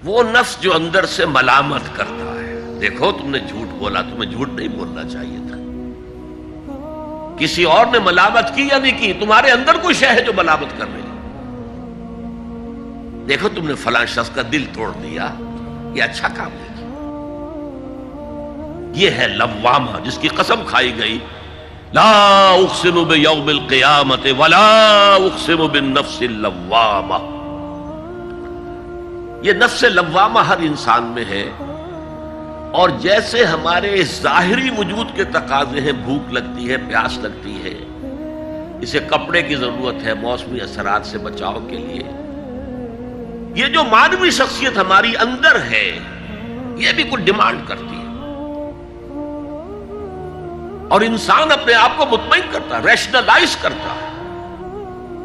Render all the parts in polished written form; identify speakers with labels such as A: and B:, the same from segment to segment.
A: وہ نفس جو اندر سے ملامت کرتا ہے، دیکھو تم نے جھوٹ بولا، تمہیں جھوٹ نہیں بولنا چاہیے تھا. کسی اور نے ملامت کی یا نہیں کی، تمہارے اندر کوئی شے ہے جو ملامت کر رہی ہے. دیکھو تم نے فلاں شخص کا دل توڑ دیا، یہ اچھا کام نہیں کیا. یہ ہے لوامہ جس کی قسم کھائی گئی، لا اقسم بیوم القیامت ولا اقسم بالنفس اللوامہ. یہ نفس لوامہ ہر انسان میں ہے، اور جیسے ہمارے ظاہری وجود کے تقاضے ہیں، بھوک لگتی ہے، پیاس لگتی ہے، اسے کپڑے کی ضرورت ہے موسمی اثرات سے بچاؤ کے لیے، یہ جو مانوی شخصیت ہماری اندر ہے یہ بھی کچھ ڈیمانڈ کرتی ہے. اور انسان اپنے آپ کو مطمئن کرتا ہے، ریشنلائز کرتا ہے،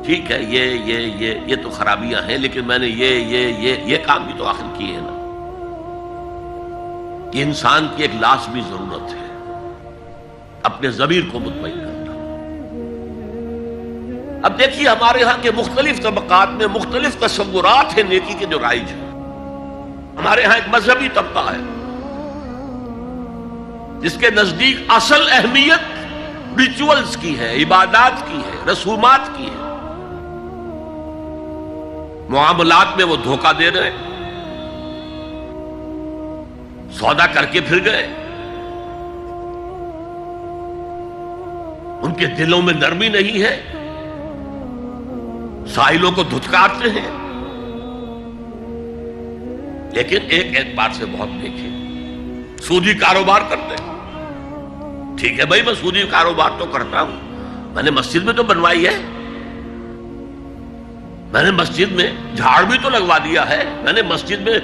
A: ٹھیک ہے یہ تو خرابیاں ہیں، لیکن میں نے یہ کام بھی تو آخر کیے ہیں نا. یہ انسان کی ایک لازمی ضرورت ہے، اپنے ضمیر کو مطمئن کرنا. اب دیکھیے ہمارے ہاں کے مختلف طبقات میں مختلف تصورات ہیں نیکی کے جو رائج ہیں. ہمارے ہاں ایک مذہبی طبقہ ہے جس کے نزدیک اصل اہمیت ریچولز کی ہے، عبادات کی ہے، رسومات کی ہے. معاملات میں وہ دھوکہ دے رہے ہیں، سودا کر کے پھر گئے، ان کے دلوں میں نرمی نہیں ہے، سائلوں کو دھتکارتے ہیں. لیکن ایک اعتبار سے بہت دیکھے، سودی کاروبار کرتے ہیں. ٹھیک ہے بھائی، میں سودی کاروبار تو کرتا ہوں، میں نے مسجد میں تو بنوائی ہے، میں نے مسجد میں جھاڑ بھی تو لگوا دیا ہے، میں نے مسجد میں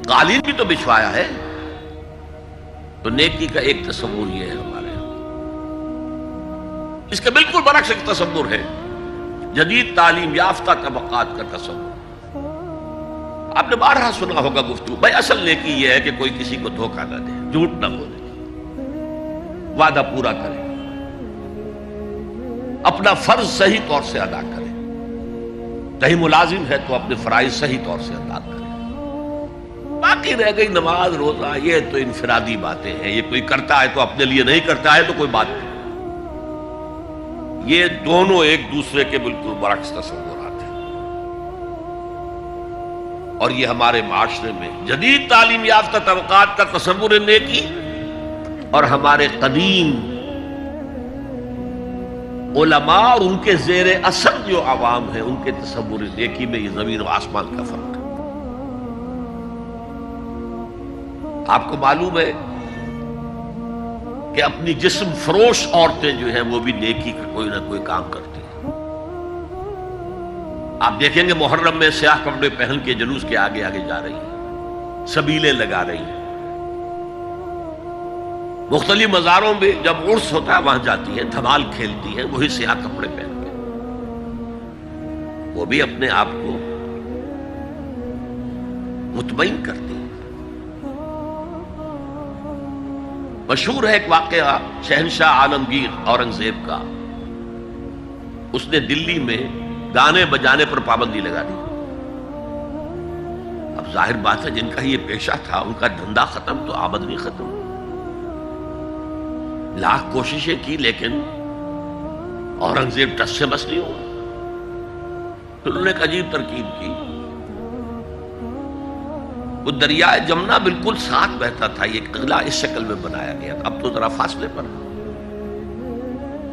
A: قالین بھی تو بچھوایا ہے. تو نیکی کا ایک تصور یہ ہے ہمارے یہاں. اس کے بالکل برعکس ایک تصور ہے جدید تعلیم یافتہ طبقات کا تصور. آپ نے بارہا سنا ہوگا گفتگو، بھائی اصل نیکی یہ ہے کہ کوئی کسی کو دھوکہ نہ دے، جھوٹ نہ بولے، وعدہ پورا کرے، اپنا فرض صحیح طور سے ادا کرے، کہیں ملازم ہے تو اپنے فرائض صحیح طور سے ادا کرے. باقی رہ گئی نماز روزہ، یہ تو انفرادی باتیں ہیں، یہ کوئی کرتا ہے تو اپنے لیے، نہیں کرتا ہے تو کوئی بات نہیں. یہ دونوں ایک دوسرے کے بالکل برعکس تصورات ہیں. اور یہ ہمارے معاشرے میں جدید تعلیم یافتہ طبقات کا تصور نیکی اور ہمارے قدیم علماء اور ان کے زیر اثر جو عوام ہیں ان کے تصور نیکی میں یہ زمین و آسمان کا فرق ہے. آپ کو معلوم ہے کہ اپنی جسم فروش عورتیں جو ہیں وہ بھی نیکی کا کوئی نہ کوئی کام کرتی ہیں. آپ دیکھیں گے محرم میں سیاہ کپڑے پہن کے جلوس کے آگے آگے جا رہی ہیں، سبیلیں لگا رہی ہیں. مختلف مزاروں میں جب عرس ہوتا ہے وہاں جاتی ہیں، دھمال کھیلتی ہیں، وہی سیاہ کپڑے پہن کے. وہ بھی اپنے آپ کو مطمئن کرتی ہیں. مشہور ہے ایک واقعہ شہنشاہ عالمگیر اورنگزیب کا. اس نے دلی میں گانے بجانے پر پابندی لگا دی. اب ظاہر بات ہے جن کا یہ پیشہ تھا ان کا دھندا ختم تو آمدنی ختم. لاکھ کوششیں کی لیکن اورنگزیب ٹس سے بس نہیں ہوا. پھر انہوں نے ایک عجیب ترکیب کی. وہ دریائے جمنا بالکل ساتھ بہتا تھا، یہ قلعہ اس شکل میں بنایا گیا تھا، اب تو ذرا فاصلے پر.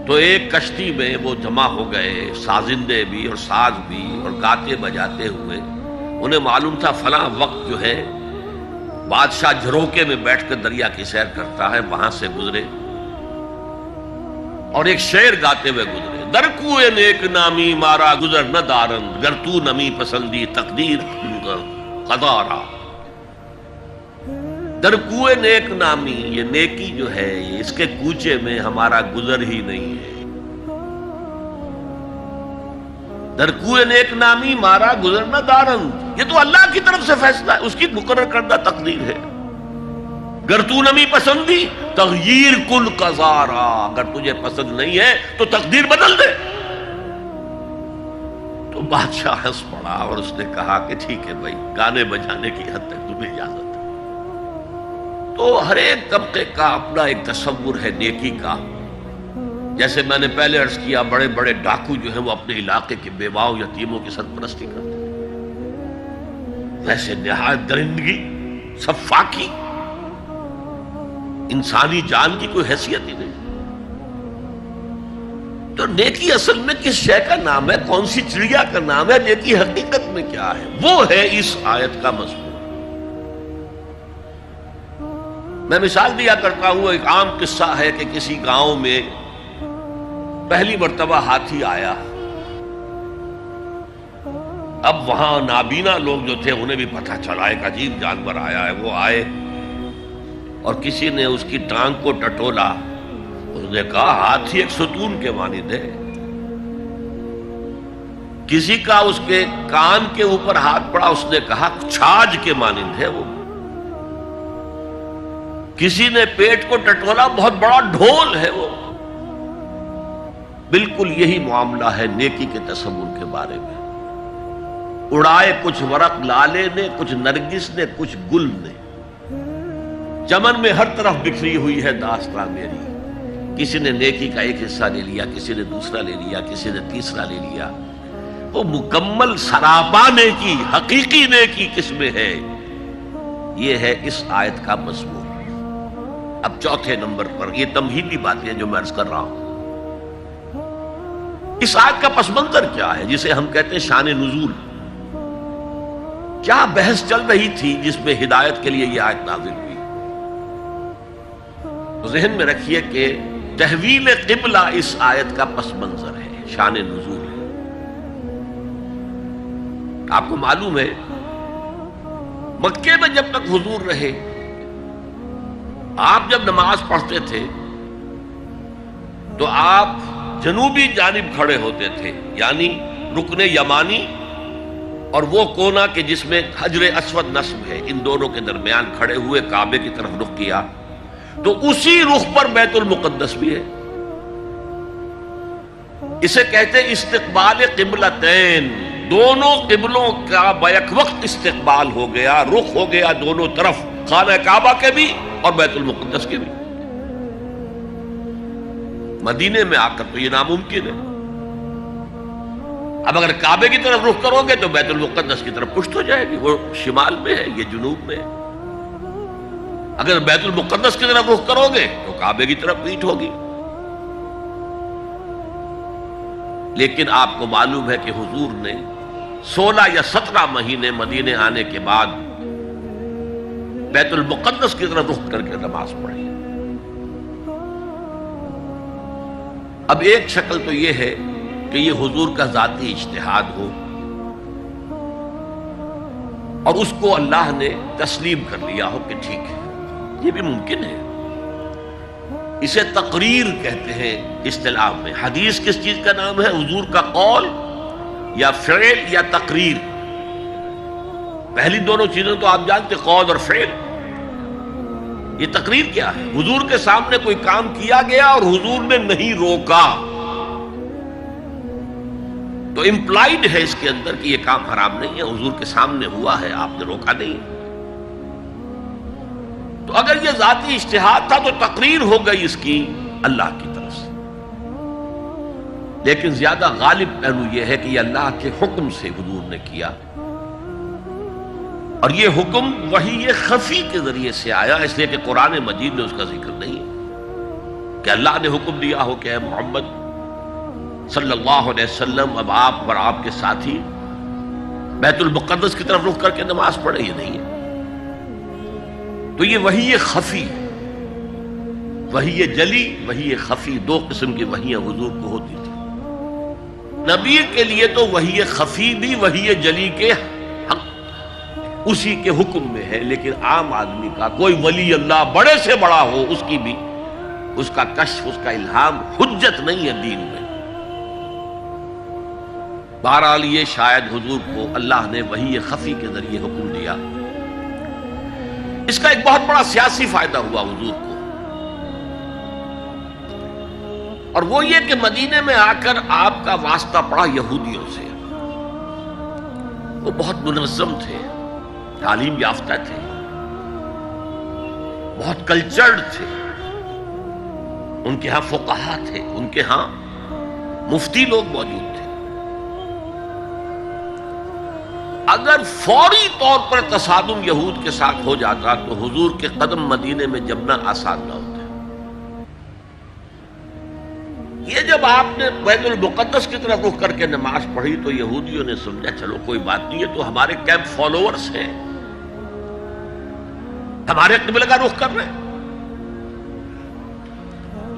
A: تو ایک کشتی میں وہ جمع ہو گئے، سازندے بھی اور ساز بھی، اور گاتے بجاتے ہوئے. انہیں معلوم تھا فلاں وقت جو ہے بادشاہ جھروکے میں بیٹھ کر دریا کی سیر کرتا ہے، وہاں سے گزرے اور ایک شعر گاتے ہوئے گزرے. در کوئے نیک نامی مارا گزر نہ دارند، گر تو نمی پسندی تقدیر قدارا. در کوئے نیک نامی، یہ نیکی جو ہے اس کے کوچے میں ہمارا گزر ہی نہیں ہے. در کوئے نیک نامی مارا گزر نہ دارند، یہ تو اللہ کی طرف سے فیصلہ ہے، اس کی مقرر کردہ تقدیر ہے. گر تو نمی پسندی تغییر کل قضارا، اگر تجھے پسند نہیں ہے تو تقدیر بدل دے. تو بادشاہ ہنس پڑا اور اس نے کہا کہ ٹھیک ہے بھائی، گانے بجانے کی حد تک تمہیں اجازت ہے۔ تو ہر ایک طبقے کا اپنا ایک تصور ہے نیکی کا۔ جیسے میں نے پہلے عرض کیا، بڑے بڑے ڈاکو جو ہیں وہ اپنے علاقے کے بیواؤں یتیموں کی سرپرستی کرتے ہیں، ویسے نہایت درندگی، سفاکی، انسانی جان کی کوئی حیثیت ہی نہیں۔ تو نیکی اصل میں کس شے کا نام ہے، کون سی چڑیا کا نام ہے، نیکی حقیقت میں کیا ہے، وہ ہے اس آیت کا مضمون۔ میں مثال دیا کرتا ہوں، ایک عام قصہ ہے کہ کسی گاؤں میں پہلی مرتبہ ہاتھی آیا۔ اب وہاں نابینا لوگ جو تھے انہیں بھی پتہ چلا ایک عجیب جانور آیا ہے۔ وہ آئے اور کسی نے اس کی ٹانگ کو ٹٹولا۔ اس نے کہا ہاتھی ایک ستون کے مانند ہے۔ کسی کا اس کے کان کے اوپر ہاتھ پڑا، اس نے کہا چھاج کے مانند ہے وہ۔ کسی نے پیٹ کو ٹٹولا، بہت بڑا ڈھول ہے وہ۔ بالکل یہی معاملہ ہے نیکی کے تصور کے بارے میں۔ اڑائے کچھ ورق لالے نے، کچھ نرگس نے، کچھ گل نے، چمن میں ہر طرف بکھری ہوئی ہے داستان میری۔ کسی نے نیکی کا ایک حصہ لے لیا، کسی نے دوسرا لے لیا، کسی نے تیسرا لے لیا۔ وہ مکمل سراپا نیکی، حقیقی نیکی کس میں ہے، یہ ہے اس آیت کا مضمون۔ اب چوتھے نمبر پر یہ تمہیدی باتیں جو میں عرض کر رہا ہوں، اس آیت کا پس منظر کیا ہے جسے ہم کہتے ہیں شان نزول؟ کیا بحث چل رہی تھی جس میں ہدایت کے لیے یہ آیت نازل ہوئی؟ تو ذہن میں رکھیے کہ تحویل قبلہ اس آیت کا پس منظر ہے، شان نزول ہے۔ آپ کو معلوم ہے مکے میں جب تک حضور رہے، آپ جب نماز پڑھتے تھے تو آپ جنوبی جانب کھڑے ہوتے تھے، یعنی رکن یمانی اور وہ کونا کہ جس میں حجر اسود نصب ہے، ان دونوں کے درمیان کھڑے ہوئے کعبے کی طرف رخ کیا، تو اسی رخ پر بیت المقدس بھی ہے۔ اسے کہتے ہیں استقبال قبلتین، دونوں قبلوں کا بیک وقت استقبال ہو گیا، رخ ہو گیا دونوں طرف، خانہ کعبہ کے بھی اور بیت المقدس کے بھی۔ مدینے میں آ کر تو یہ ناممکن ہے۔ اب اگر کعبے کی طرف رخ کرو گے تو بیت المقدس کی طرف پشت ہو جائے گی، وہ شمال میں ہے، یہ جنوب میں ہے۔ اگر بیت المقدس کی طرف رخ کرو گے تو کعبے کی طرف پیٹھ ہوگی۔ لیکن آپ کو معلوم ہے کہ حضور نے 16 یا 17 مہینے مدینے آنے کے بعد بیت المقدس کی طرف رخ کر کے نماز پڑھی۔ اب ایک شکل تو یہ ہے کہ یہ حضور کا ذاتی اجتہاد ہو اور اس کو اللہ نے تسلیم کر لیا ہو کہ ٹھیک ہے، یہ بھی ممکن ہے۔ اسے تقریر کہتے ہیں اصطلاح میں۔ حدیث کس چیز کا نام ہے؟ حضور کا قول یا فعل یا تقریر۔ پہلی دونوں چیزیں تو آپ جانتے، قول اور فعل۔ یہ تقریر کیا ہے؟ حضور کے سامنے کوئی کام کیا گیا اور حضور نے نہیں روکا، تو امپلائڈ ہے اس کے اندر کہ یہ کام حرام نہیں ہے، حضور کے سامنے ہوا ہے، آپ نے روکا نہیں۔ تو اگر یہ ذاتی اجتہاد تھا تو تقریر ہو گئی اس کی اللہ کی طرف سے، لیکن زیادہ غالب پہلو یہ ہے کہ یہ اللہ کے حکم سے حضور نے کیا، اور یہ حکم وحی خفی کے ذریعے سے آیا، اس لیے کہ قرآن مجید میں اس کا ذکر نہیں ہے کہ اللہ نے حکم دیا ہو کہ اے محمد صلی اللہ علیہ وسلم اب آپ اور آپ کے ساتھی بیت المقدس کی طرف رخ کر کے نماز پڑھے، یہ نہیں ہے۔ تو یہ وحی خفی، وحی جلی، وحی خفی، دو قسم کی وحیاں حضور کو ہوتی تھی۔ نبی کے لیے تو وحی خفی بھی وحی جلی کے اسی کے حکم میں ہے، لیکن عام آدمی کا کوئی ولی اللہ بڑے سے بڑا ہو، اس کی بھی اس کا کشف، اس کا الہام حجت نہیں ہے دین میں۔ بہرحال یہ شاید حضور کو اللہ نے وحی خفی کے ذریعے حکم دیا۔ اس کا ایک بہت بڑا سیاسی فائدہ ہوا حضور کو، اور وہ یہ کہ مدینے میں آ کر آپ کا واسطہ پڑا یہودیوں سے۔ وہ بہت منظم تھے، تعلیم یافتہ تھے، بہت کلچرڈ تھے، ان کے ہاں فقہا تھے، ان کے ہاں مفتی لوگ موجود تھے۔ اگر فوری طور پر تصادم یہود کے ساتھ ہو جاتا تو حضور کے قدم مدینے میں جمنا آسان نہ ہوتا۔ یہ جب آپ نے بیت المقدس کی طرف رخ کر کے نماز پڑھی تو یہودیوں نے سمجھا چلو کوئی بات نہیں، یہ تو ہمارے کیمپ فالوورز ہیں، ہمارے قبلے کا رخ کر رہے ہیں،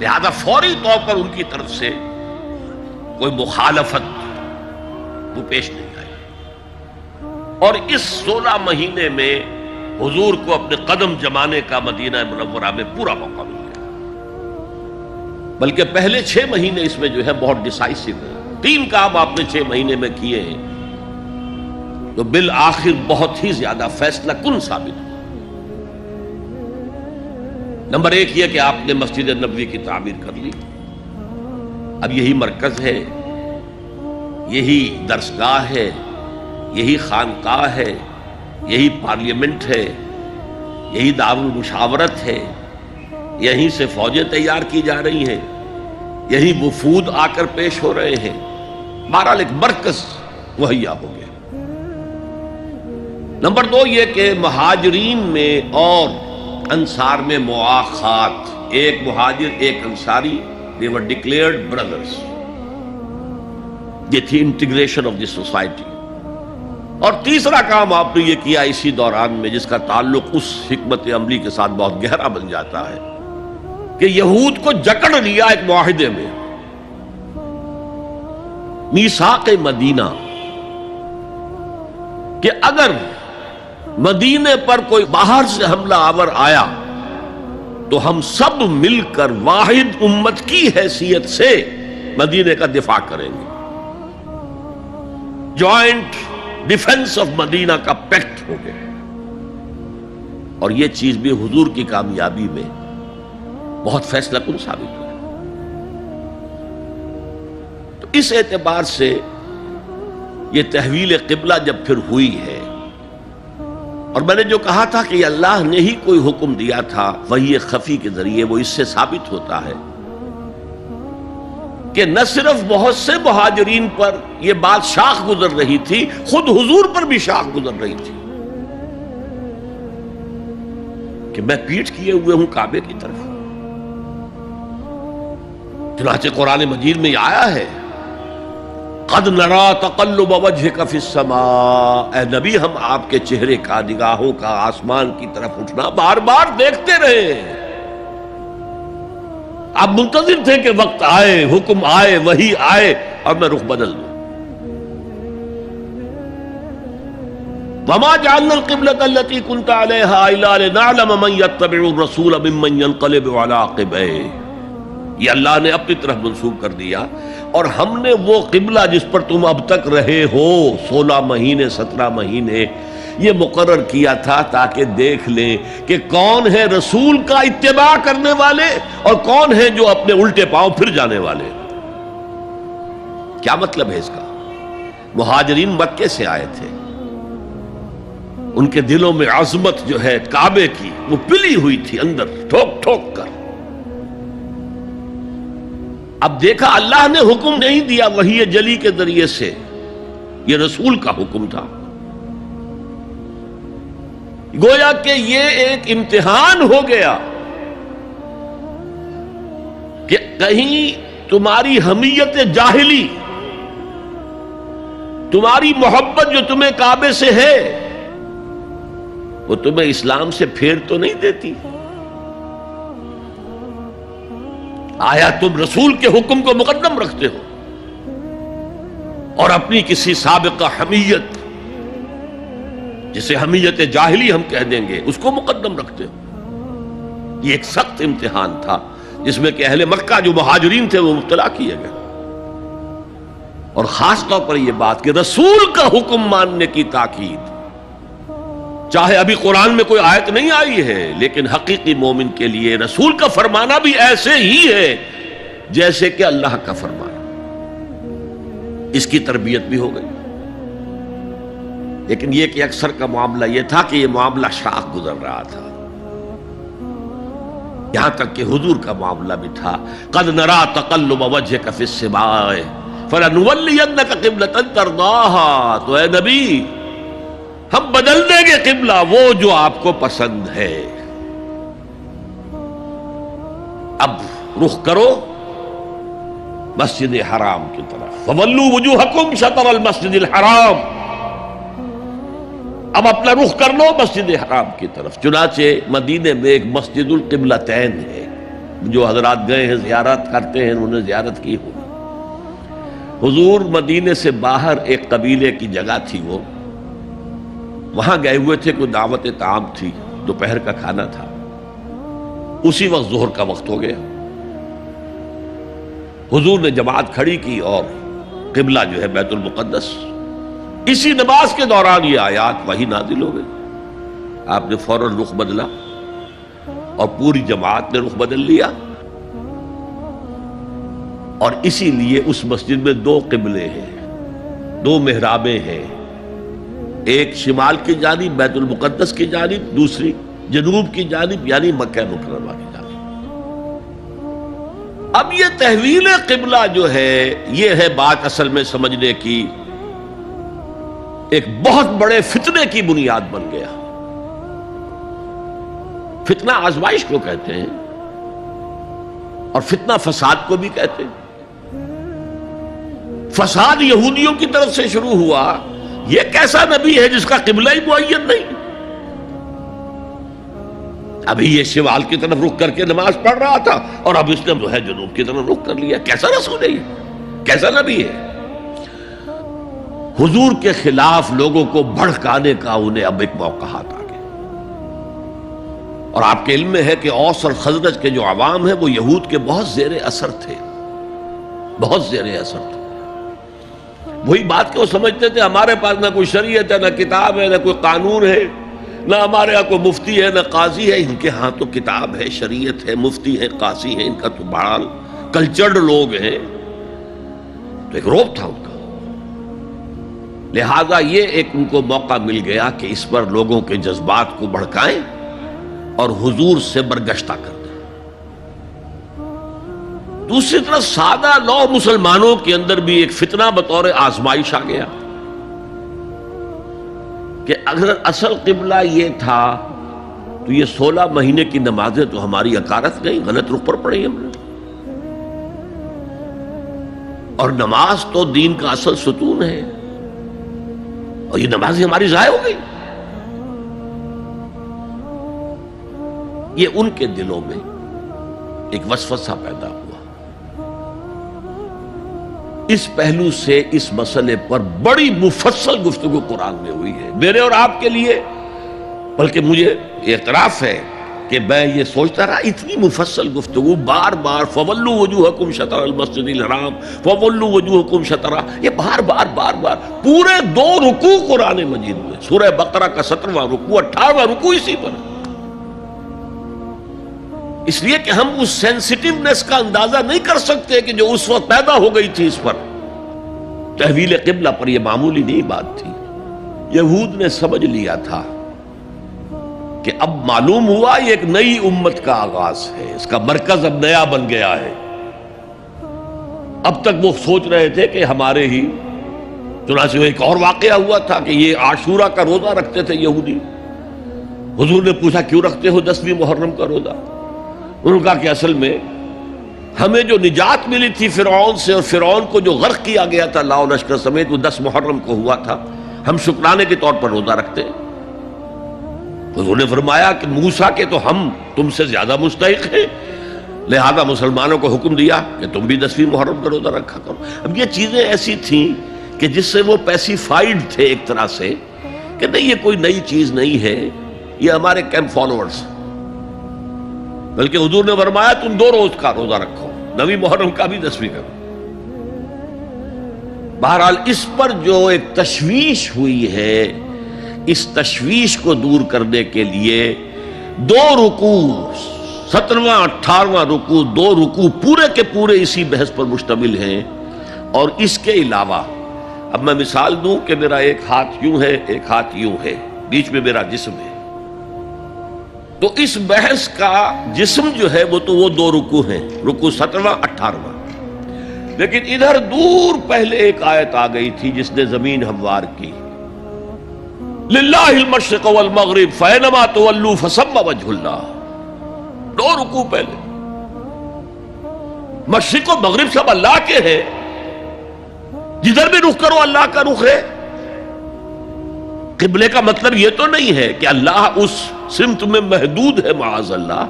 A: لہذا فوری طور پر ان کی طرف سے کوئی مخالفت وہ پیش نہیں آئی، اور اس 16 مہینے میں حضور کو اپنے قدم جمانے کا مدینہ منورہ میں پورا موقع مل گیا۔ بلکہ پہلے 6 مہینے اس میں جو ہے بہت ڈیسائسو ہے، 3 کام آپ نے 6 مہینے میں کیے ہیں تو بالآخر بہت ہی زیادہ فیصلہ کن ثابت ہوا۔ نمبر 1 یہ کہ آپ نے مسجد نبوی کی تعمیر کر لی، اب یہی مرکز ہے، یہی درسگاہ ہے، یہی خانقاہ ہے، یہی پارلیمنٹ ہے، یہی دارالمشاورت ہے، یہیں سے فوجیں تیار کی جا رہی ہیں، یہی وفود آ کر پیش ہو رہے ہیں، بہرحال ایک مرکز مہیا ہو گیا۔ نمبر 2 یہ کہ مہاجرین میں اور انصار میں مواخات، ایک مہاجر ایک Ansari, they were declared brothers، یہ تھی انٹیگریشن آف دی سوسائٹی۔ اور تیسرا کام آپ نے یہ کیا اسی دوران میں جس کا تعلق اس حکمت عملی کے ساتھ بہت گہرا بن جاتا ہے کہ یہود کو جکڑ لیا ایک معاہدے میں، میثاق مدینہ، کہ اگر مدینے پر کوئی باہر سے حملہ آور آیا تو ہم سب مل کر واحد امت کی حیثیت سے مدینے کا دفاع کریں گے۔ جوائنٹ ڈیفنس آف مدینہ کا پیکٹ ہو گیا، اور یہ چیز بھی حضور کی کامیابی میں بہت فیصلہ کن ثابت ہوا۔ تو اس اعتبار سے یہ تحویل قبلہ جب پھر ہوئی ہے، اور میں نے جو کہا تھا کہ اللہ نے ہی کوئی حکم دیا تھا وحی خفی کے ذریعے، وہ اس سے ثابت ہوتا ہے کہ نہ صرف بہت سے مہاجرین پر یہ بات شاخ گزر رہی تھی، خود حضور پر بھی شاخ گزر رہی تھی کہ میں پیٹھ کیے ہوئے ہوں کعبے کی طرف۔ چنانچہ قرآن مجید میں یہ آیا ہے قد نرا تقلب وجهك في السماء، اے نبی ہم آپ کے چہرے کا، نگاہوں کا آسمان کی طرف اٹھنا بار بار دیکھتے رہے ہیں۔ آپ منتظر تھے کہ وقت آئے، حکم آئے، وحی آئے اور میں رخ بدل دوں۔ وما جعلنا القبلة التي كنت عليها الا لنعلم من يتبع الرسول ممن ينقلب على عقبيه، یہ اللہ نے اپنی طرف منسوب کر دیا، اور ہم نے وہ قبلہ جس پر تم اب تک رہے ہو 16 مہینے 17 مہینے یہ مقرر کیا تھا تاکہ دیکھ لیں کہ کون ہے رسول کا اتباع کرنے والے اور کون ہے جو اپنے الٹے پاؤں پھر جانے والے۔ کیا مطلب ہے اس کا؟ مہاجرین مکے سے آئے تھے، ان کے دلوں میں عظمت جو ہے کعبے کی وہ پلی ہوئی تھی اندر ٹھوک ٹھوک کر۔ اب دیکھا اللہ نے حکم نہیں دیا وحی جلی کے ذریعے سے، یہ رسول کا حکم تھا، گویا کہ یہ ایک امتحان ہو گیا کہ کہیں تمہاری حمیت جاہلی، تمہاری محبت جو تمہیں کعبے سے ہے وہ تمہیں اسلام سے پھیر تو نہیں دیتی؟ آیا تم رسول کے حکم کو مقدم رکھتے ہو اور اپنی کسی سابقہ حمیت، جسے حمیت جاہلی ہم کہہ دیں گے، اس کو مقدم رکھتے ہو؟ یہ ایک سخت امتحان تھا جس میں کہ اہل مکہ جو مہاجرین تھے وہ مبتلا کیے گئے، اور خاص طور پر یہ بات کہ رسول کا حکم ماننے کی تاکید، چاہے ابھی قرآن میں کوئی آیت نہیں آئی ہے لیکن حقیقی مومن کے لیے رسول کا فرمانا بھی ایسے ہی ہے جیسے کہ اللہ کا فرمانا۔ اس کی تربیت بھی ہو گئی۔ لیکن یہ کہ اکثر کا معاملہ یہ تھا کہ یہ معاملہ شاخ گزر رہا تھا، یہاں تک کہ حضور کا معاملہ بھی تھا قد نرا تقلب وجهك في السماء فلنولینک قبلۃ ترضاها، تو اے نبی ہم بدل دیں گے قبلہ وہ جو آپ کو پسند ہے، اب رخ کرو مسجد حرام کی طرف، فولوا وجوہکم شطر المسجد الحرام، اب اپنا رخ کر لو مسجد حرام کی طرف۔ چنانچہ مدینے میں ایک مسجد القبلتین ہے، جو حضرات گئے ہیں زیارت کرتے ہیں انہوں نے زیارت کی ہوگی۔ حضور مدینے سے باہر ایک قبیلے کی جگہ تھی، وہ وہاں گئے ہوئے تھے، کوئی دعوت طعام تھی، دوپہر کا کھانا تھا، اسی وقت ظہر کا وقت ہو گیا۔ حضور نے جماعت کھڑی کی اور قبلہ جو ہے بیت المقدس، اسی نماز کے دوران یہ آیات وہی نازل ہو گئی، آپ نے فوراً رخ بدلا اور پوری جماعت نے رخ بدل لیا، اور اسی لیے اس مسجد میں دو قبلے ہیں، دو محرابیں ہیں، ایک شمال کی جانب بیت المقدس کی جانب، دوسری جنوب کی جانب یعنی مکہ مکرمہ کی جانب۔ اب یہ تحویل قبلہ جو ہے یہ ہے بات اصل میں سمجھنے کی، ایک بہت بڑے فتنے کی بنیاد بن گیا۔ فتنہ آزمائش کو کہتے ہیں اور فتنہ فساد کو بھی کہتے ہیں۔ فساد یہودیوں کی طرف سے شروع ہوا، یہ کیسا نبی ہے جس کا قبلہ ہی معین نہیں؟ ابھی یہ شمال کی طرف رخ کر کے نماز پڑھ رہا تھا اور اب اس نے جو ہے جنوب کی طرف رخ کر لیا، کیسا رسول ہے یہ؟ کیسا نبی ہے؟ حضور کے خلاف لوگوں کو بھڑکانے کا انہیں اب ایک موقع ہاتھ آ گیا، اور آپ کے علم میں ہے کہ اوس اور خزرج کے جو عوام ہیں وہ یہود کے بہت زیر اثر تھے، بہت زیر اثر تھے۔ وہی بات کہ وہ سمجھتے تھے ہمارے پاس نہ کوئی شریعت ہے، نہ کتاب ہے، نہ کوئی قانون ہے، نہ ہمارے ہاں کوئی مفتی ہے، نہ قاضی ہے۔ ان کے ہاں تو کتاب ہے، شریعت ہے، مفتی ہے، قاضی ہے، ان کا تو بڑا کلچرڈ لوگ ہیں، تو ایک روب تھا ان کا۔ لہذا یہ ایک ان کو موقع مل گیا کہ اس پر لوگوں کے جذبات کو بھڑکائیں اور حضور سے برگشتہ کر دیں۔ دوسری طرف سادہ لو مسلمانوں کے اندر بھی ایک فتنہ بطور آزمائش آ گیا کہ اگر اصل قبلہ یہ تھا تو یہ 16 مہینے کی نمازیں تو ہماری اکارت گئی، غلط رخ پر پڑی ہم نے، اور نماز تو دین کا اصل ستون ہے، اور یہ نمازیں ہماری ضائع ہو گئی۔ یہ ان کے دلوں میں ایک وسوسہ پیدا ہوا۔ اس پہلو سے اس مسئلے پر بڑی مفصل گفتگو قرآن میں ہوئی ہے، میرے اور آپ کے لیے، بلکہ مجھے اعتراف ہے کہ میں یہ سوچتا رہا اتنی مفصل گفتگو بار بار فولوا وجوہکم شطر المسجد الحرام، فولوا وجوہکم شطرہ، یہ بار بار پورے 2 رکوع قرآن مجید میں، سورہ بقرہ کا 17واں رکوع، 18واں رکوع اسی پر، اس لیے کہ ہم اس سینسٹیونیس کا اندازہ نہیں کر سکتے کہ جو اس وقت پیدا ہو گئی تھی اس پر۔ تحویل قبلہ پر یہ معمولی نہیں بات تھی، یہود نے سمجھ لیا تھا کہ اب معلوم ہوا یہ ایک نئی امت کا آغاز ہے، اس کا مرکز اب نیا بن گیا ہے۔ اب تک وہ سوچ رہے تھے کہ ہمارے ہی، چنانچہ ایک اور واقعہ ہوا تھا کہ یہ عاشورہ کا روزہ رکھتے تھے یہودی۔ حضور نے پوچھا کیوں رکھتے ہو 10ویں محرم کا روزہ؟ انہوں نے کہا کہ اصل میں ہمیں جو نجات ملی تھی فرعون سے، اور فرعون کو جو غرق کیا گیا تھا لاؤ لشکر سمیت، وہ 10 محرم کو ہوا تھا، ہم شکرانے کے طور پر روزہ رکھتے ہیں۔ حضور نے فرمایا کہ موسیٰ کے تو ہم تم سے زیادہ مستحق ہیں، لہذا مسلمانوں کو حکم دیا کہ تم بھی 10ویں محرم کا روزہ رکھا کرو۔ اب یہ چیزیں ایسی تھیں کہ جس سے وہ پیسیفائیڈ تھے ایک طرح سے کہ نہیں یہ کوئی نئی چیز نہیں ہے، یہ ہمارے کیمپ فالوورز، بلکہ حضور نے فرمایا تم 2 روز کا روزہ رکھو، 9ویں محرم کا بھی 10ویں کا۔ بہرحال اس پر جو ایک تشویش ہوئی ہے، اس تشویش کو دور کرنے کے لیے 2 رکوع، 17واں 18واں رکوع، 2 رکوع پورے کے پورے اسی بحث پر مشتمل ہیں، اور اس کے علاوہ اب میں مثال دوں کہ میرا ایک ہاتھ یوں ہے، ایک ہاتھ یوں ہے، بیچ میں میرا جسم ہے، تو اس بحث کا جسم جو ہے وہ تو وہ دو رکوع ہیں، رکوع 17واں 18واں، لیکن ادھر دور پہلے ایک آیت آ گئی تھی جس نے زمین ہموار کی، للہ المشرق والمغرب فینما تولوا فثم وجہ اللہ، دو رکوع پہلے، مشرق و مغرب سب اللہ کے ہیں، جدھر بھی رخ کرو اللہ کا رخ ہے۔ قبلے کا مطلب یہ تو نہیں ہے کہ اللہ اس سمت میں محدود ہے، معاذ اللہ،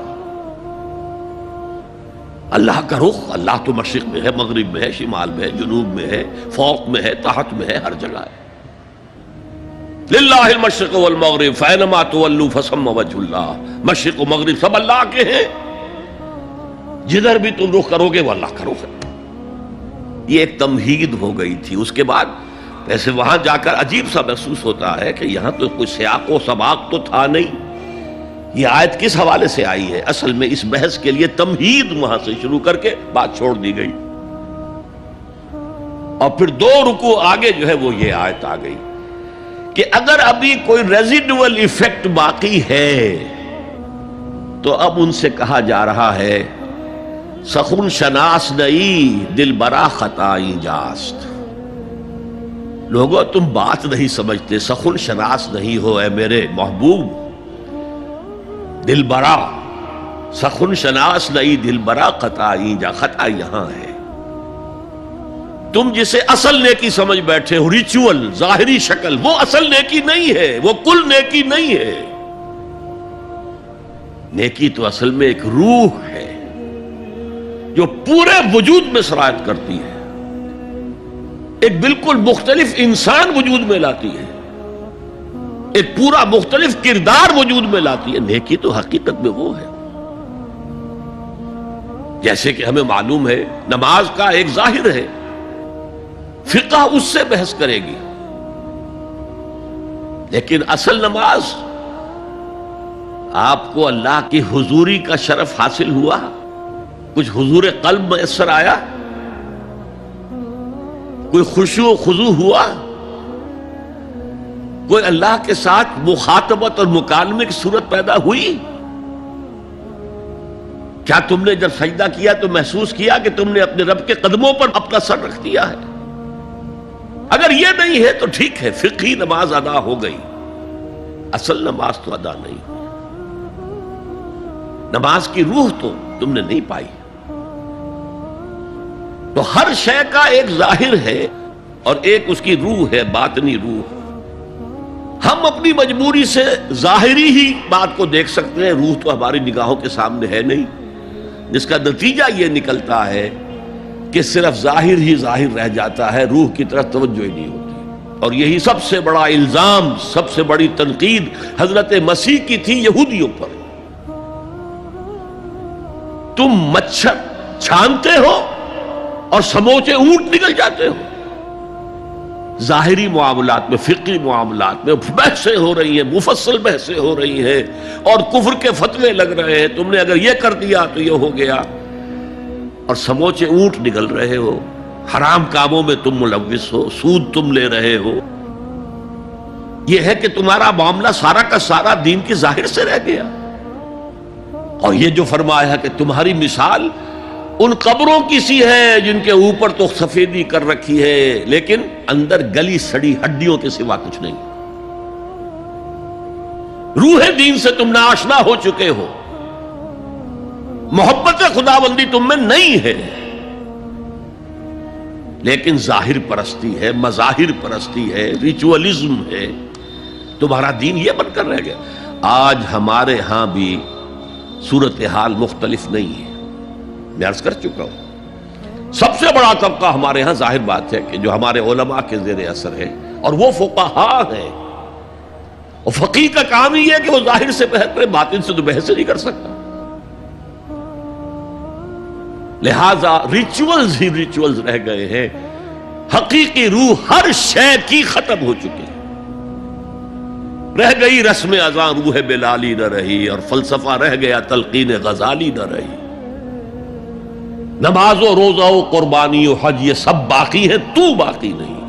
A: اللہ کا رخ، اللہ تو مشرق میں ہے، مغرب میں ہے، شمال میں ہے، جنوب میں ہے، فوق میں ہے، تحت میں ہے، ہر جگہ ہے۔ للہ المشرق والمغرب فینما تولوا فثم وجہ اللہ، مشرق و مغرب سب اللہ کے ہیں، جدھر بھی تم رخ کرو گے وہ اللہ کا رخ ہے۔ یہ ایک تمہید ہو گئی تھی۔ اس کے بعد ویسے وہاں جا کر عجیب سا محسوس ہوتا ہے کہ یہاں تو کوئی سیاق و سباق تو تھا نہیں، یہ آیت کس حوالے سے آئی ہے؟ اصل میں اس بحث کے لیے تمہید وہاں سے شروع کر کے بات چھوڑ دی گئی، اور پھر دو رکوع آگے جو ہے وہ یہ آیت آ گئی کہ اگر ابھی کوئی ریزیڈول ایفیکٹ باقی ہے تو اب ان سے کہا جا رہا ہے سخن شناس نئی دل برا خطائی جاست، لوگو تم بات نہیں سمجھتے، سخن شناس نہیں ہو اے میرے محبوب، دل برا، سخن شناس نئی دل برا خطائی جا، خطا یہاں ہے، تم جسے اصل نیکی سمجھ بیٹھے ہو، ریچول، ظاہری شکل، وہ اصل نیکی نہیں ہے، وہ کل نیکی نہیں ہے۔ نیکی تو اصل میں ایک روح ہے جو پورے وجود میں سرایت کرتی ہے، ایک بالکل مختلف انسان وجود میں لاتی ہے، ایک پورا مختلف کردار وجود میں لاتی ہے۔ نیکی تو حقیقت میں وہ ہے، جیسے کہ ہمیں معلوم ہے نماز کا ایک ظاہر ہے، فقہ اس سے بحث کرے گی، لیکن اصل نماز آپ کو اللہ کی حضوری کا شرف حاصل ہوا، کچھ حضور قلب میسر آیا، کوئی خشوع و خضوع ہوا، کوئی اللہ کے ساتھ مخاطبت اور مکالمے کی صورت پیدا ہوئی؟ کیا تم نے جب سجدہ کیا تو محسوس کیا کہ تم نے اپنے رب کے قدموں پر اپنا سر رکھ دیا ہے؟ اگر یہ نہیں ہے تو ٹھیک ہے، فقہی نماز ادا ہو گئی، اصل نماز تو ادا نہیں ہوئی، نماز کی روح تو تم نے نہیں پائی۔ تو ہر شے کا ایک ظاہر ہے اور ایک اس کی روح ہے، باطنی روح۔ ہم اپنی مجبوری سے ظاہری ہی بات کو دیکھ سکتے ہیں، روح تو ہماری نگاہوں کے سامنے ہے نہیں، جس کا نتیجہ یہ نکلتا ہے کہ صرف ظاہر ہی ظاہر رہ جاتا ہے، روح کی طرف توجہ ہی نہیں ہوتی۔ اور یہی سب سے بڑا الزام، سب سے بڑی تنقید حضرت مسیح کی تھی یہودیوں پر۔ تم مچھر چھانتے ہو اور سموچے اونٹ نکل جاتے ہو۔ ظاہری معاملات میں، فقہی معاملات میں بحثیں ہو رہی ہیں، مفصل بحثیں ہو رہی ہیں، اور کفر کے فتوے لگ رہے ہیں، تم نے اگر یہ کر دیا تو یہ ہو گیا، اور سموچے اونٹ نکل رہے ہو، حرام کاموں میں تم ملوث ہو، سود تم لے رہے ہو۔ یہ ہے کہ تمہارا معاملہ سارا کا سارا دین کی ظاہر سے رہ گیا۔ اور یہ جو فرمایا ہے کہ تمہاری مثال ان قبروں کی سی ہے جن کے اوپر تو سفیدی کر رکھی ہے لیکن اندر گلی سڑی ہڈیوں کے سوا کچھ نہیں۔ روح دین سے تم ناآشنا ہو چکے ہو، محبت خداوندی تم میں نہیں ہے، لیکن ظاہر پرستی ہے، مظاہر پرستی ہے، ریچولزم ہے، تمہارا دین یہ بن کر رہ گیا۔ آج ہمارے ہاں بھی صورتحال مختلف نہیں ہے، میں عرض کر چکا ہوں۔ سب سے بڑا طبقہ ہمارے ہاں ظاہر بات ہے کہ جو ہمارے علماء کے زیر اثر ہے، اور وہ فقہاء ہیں، اور فقیہ کا کام ہی ہے کہ وہ ظاہر سے بحث کرے، باطن سے تو بحث نہیں کر سکتا۔ لہذا ریچولز ہی ریچولز رہ گئے ہیں، حقیقی روح ہر شے کی ختم ہو چکی ہے۔ رہ گئی رسم اذاں روح بلالی نہ رہی، اور فلسفہ رہ گیا تلقین غزالی نہ رہی۔ نماز و روزہ و قربانی و حج یہ سب باقی ہے، تو باقی نہیں۔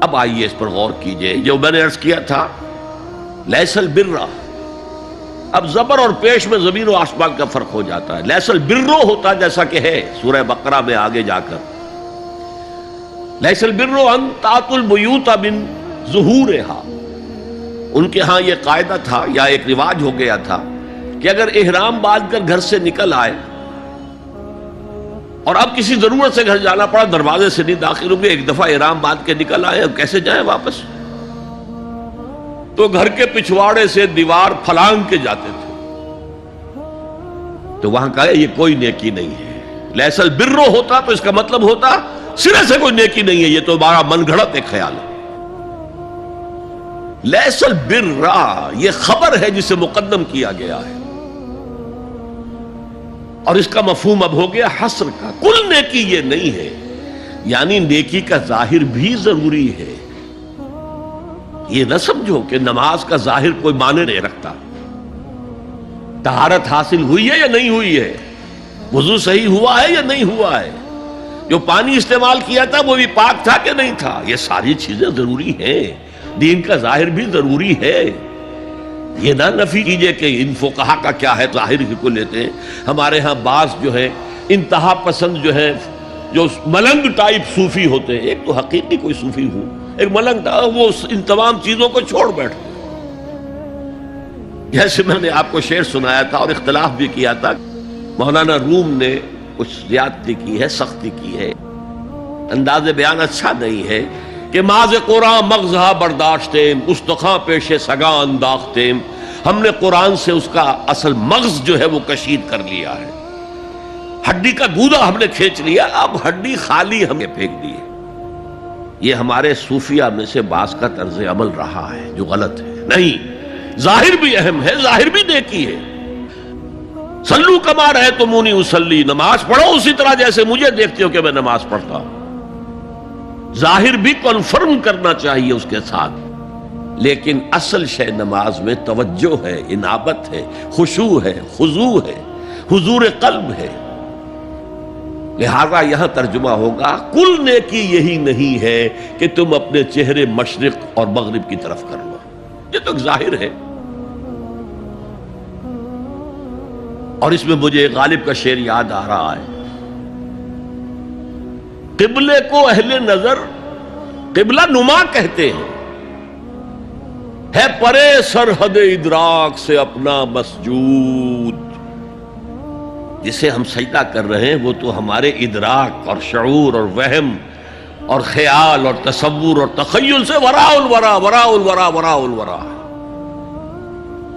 A: اب آئیے اس پر غور کیجئے، جو میں نے عرض کیا تھا لیس البر، اب زبر اور پیش میں زمین و آسمان کا فرق ہو جاتا ہے۔ لیس البر ہوتا جیسا کہ ہے سورہ بقرہ میں آگے جا کر، لیس البر ان تاتوا البیوت من ظہورہا، ان کے ہاں یہ قاعدہ تھا یا ایک رواج ہو گیا تھا کہ اگر احرام باندھ کر گھر سے نکل آئے اور اب کسی ضرورت سے گھر جانا پڑا، دروازے سے نہیں داخل ہوں گے، ایک دفعہ احرام باندھ کے نکل آئے، اب کیسے جائیں واپس؟ تو گھر کے پچھواڑے سے دیوار پھلانگ کے جاتے تھے۔ تو وہاں کہا یہ کوئی نیکی نہیں ہے۔ لیس البر ہوتا تو اس کا مطلب ہوتا سرے سے کوئی نیکی نہیں ہے، یہ تو ہمارا من گھڑت ایک خیال ہے۔ لیس البر یہ خبر ہے جسے مقدم کیا گیا ہے، اور اس کا مفہوم اب ہو گیا حصر کا، کل نیکی یہ نہیں ہے، یعنی نیکی کا ظاہر بھی ضروری ہے۔ یہ نہ سمجھو کہ نماز کا ظاہر کوئی معنی نہیں رکھتا، طہارت حاصل ہوئی ہے یا نہیں ہوئی ہے، وضو صحیح ہوا ہے یا نہیں ہوا ہے، جو پانی استعمال کیا تھا وہ بھی پاک تھا کہ نہیں تھا، یہ ساری چیزیں ضروری ہیں، دین کا ظاہر بھی ضروری ہے۔ یہ نہ نفی کیجئے کہ ان فقہا کا کیا ہے، ظاہر ہی کو لیتے ہیں۔ ہمارے ہاں بعض جو ہے انتہا پسند جو ہے، جو ملنگ ٹائپ صوفی ہوتے ہیں، ایک تو حقیقی کوئی صوفی ہو، ایک ملنگ تھا، وہ ان تمام چیزوں کو چھوڑ بیٹھتے۔ جیسے میں نے آپ کو شعر سنایا تھا اور اختلاف بھی کیا تھا، مولانا روم نے کچھ زیادتی کی ہے، سختی کی ہے، انداز بیان اچھا نہیں ہے کہ ماز قرآن مغزہ برداشتیم استخاں پیش سگاں انداختیم، ہم نے قرآن سے اس کا اصل مغز جو ہے وہ کشید کر لیا ہے، ہڈی کا گودا ہم نے کھینچ لیا، اب ہڈی خالی ہمیں پھینک دی ہے۔ یہ ہمارے صوفیہ میں سے بعض کا طرز عمل رہا ہے جو غلط ہے۔ نہیں، ظاہر بھی اہم ہے، ظاہر بھی نیکی ہے۔ صلو کما رأیتمونی اصلی، نماز پڑھو اسی طرح جیسے مجھے دیکھتے ہو کہ میں نماز پڑھتا ہوں، ظاہر بھی کنفرم کرنا چاہیے اس کے ساتھ، لیکن اصل شے نماز میں توجہ ہے، انابت ہے، خشوع ہے، خضوع ہے، حضور قلب ہے۔ لہذا یہاں ترجمہ ہوگا کل نیکی یہی نہیں ہے کہ تم اپنے چہرے مشرق اور مغرب کی طرف کر لو، یہ تو ایک ظاہر ہے۔ اور اس میں مجھے غالب کا شعر یاد آ رہا ہے، قبلے کو اہل نظر قبلہ نما کہتے ہیں، ہے پرے سرحد ادراک سے اپنا مسجود، جسے ہم سجدہ کر رہے ہیں وہ تو ہمارے ادراک اور شعور اور وہم اور خیال اور تصور اور تخیل سے وراء الورا وراء الورا وراء الورا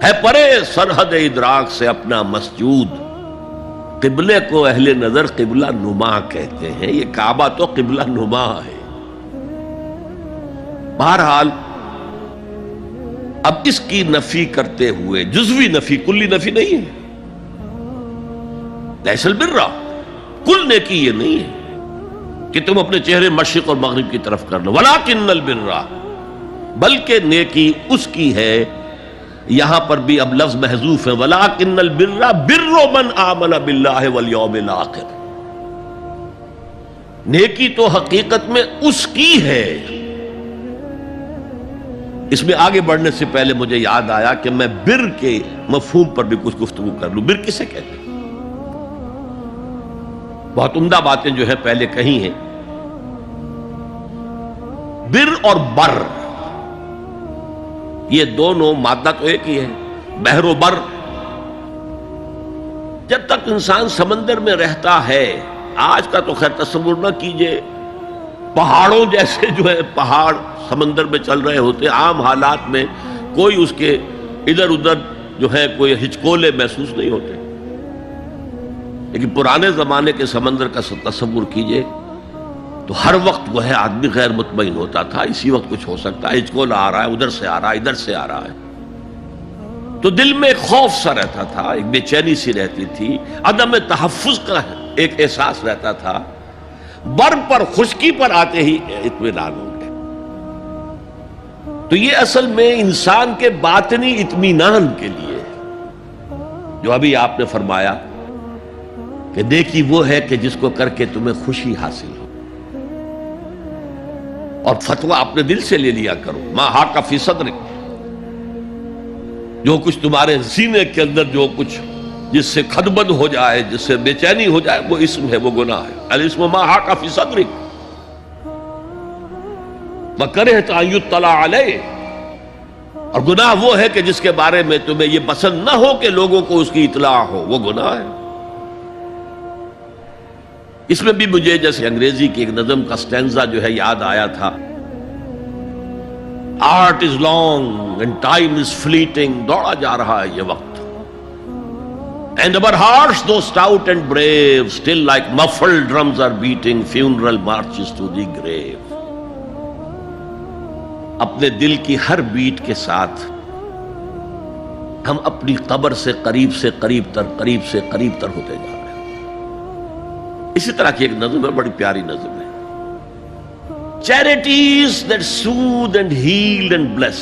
A: ہے، پرے سرحد ادراک سے اپنا مسجود۔ قبلے کو اہل نظر قبلہ نما کہتے ہیں، یہ کعبہ تو قبلہ نما ہے۔ بہرحال اب اس کی نفی کرتے ہوئے، جزوی نفی، کلی نفی نہیں ہے، لیس البر، کل نیکی یہ نہیں ہے کہ تم اپنے چہرے مشرق اور مغرب کی طرف کر لو، ولکن البر، بلکہ نیکی اس کی ہے، یہاں پر بھی اب لفظ محذوف ہے، ولکن البر بر من آمن باللہ والیوم الآخر، نیکی تو حقیقت میں اس کی ہے۔ اس میں آگے بڑھنے سے پہلے مجھے یاد آیا کہ میں بر کے مفہوم پر بھی کچھ گفتگو کر لوں۔ بر کسے کہتے ہیں؟ بہت عمدہ باتیں جو ہے پہلے کہی ہیں۔ بر اور بر یہ دونوں مادہ تو ایک ہی ہے، بحر و بر۔ جب تک انسان سمندر میں رہتا ہے، آج کا تو خیر تصور نہ کیجئے، پہاڑوں جیسے جو ہے پہاڑ سمندر میں چل رہے ہوتے، عام حالات میں کوئی اس کے ادھر ادھر جو ہے کوئی ہچکولے محسوس نہیں ہوتے، لیکن پرانے زمانے کے سمندر کا تصور کیجئے تو ہر وقت وہ ہے آدمی غیر مطمئن ہوتا تھا، اسی وقت کچھ ہو سکتا ہے، ہچکولا آ رہا ہے، ادھر سے آ رہا ہے، ادھر سے آ رہا ہے، تو دل میں ایک خوف سا رہتا تھا، ایک بے چینی سی رہتی تھی، عدم تحفظ کا ایک احساس رہتا تھا۔ بر پر، خشکی پر آتے ہی اطمینان ہو گئے۔ تو یہ اصل میں انسان کے باطنی اطمینان کے لیے، جو ابھی آپ نے فرمایا کہ نیکی وہ ہے کہ جس کو کر کے تمہیں خوشی حاصل ہو۔ اور فتویٰ اپنے دل سے لے لیا کرو. ما حاک فی صدرک، جو کچھ تمہارے سینے کے اندر جو کچھ جس سے خدبد ہو جائے، جس سے بے چینی ہو جائے، وہ اسم ہے، وہ گناہ ہے. الاسم ما حاک فی صدرک وکرہت ان یطلع علیہ، اور گناہ وہ ہے کہ جس کے بارے میں تمہیں یہ پسند نہ ہو کہ لوگوں کو اس کی اطلاع ہو، وہ گناہ ہے. اس میں بھی مجھے جیسے انگریزی کی ایک نظم کا سٹینزا جو ہے یاد آیا تھا. Art is long and time is fleeting, دوڑا جا رہا ہے یہ وقت. And our hearts though stout and brave still like muffled drums are beating funeral marches to the grave. اپنے دل کی ہر بیٹ کے ساتھ ہم اپنی قبر سے قریب سے قریب تر ہوتے جا رہے ہیں. اسی طرح کی ایک نظم ہے، بڑی پیاری نظم ہے. Charities that soothe and heal and bless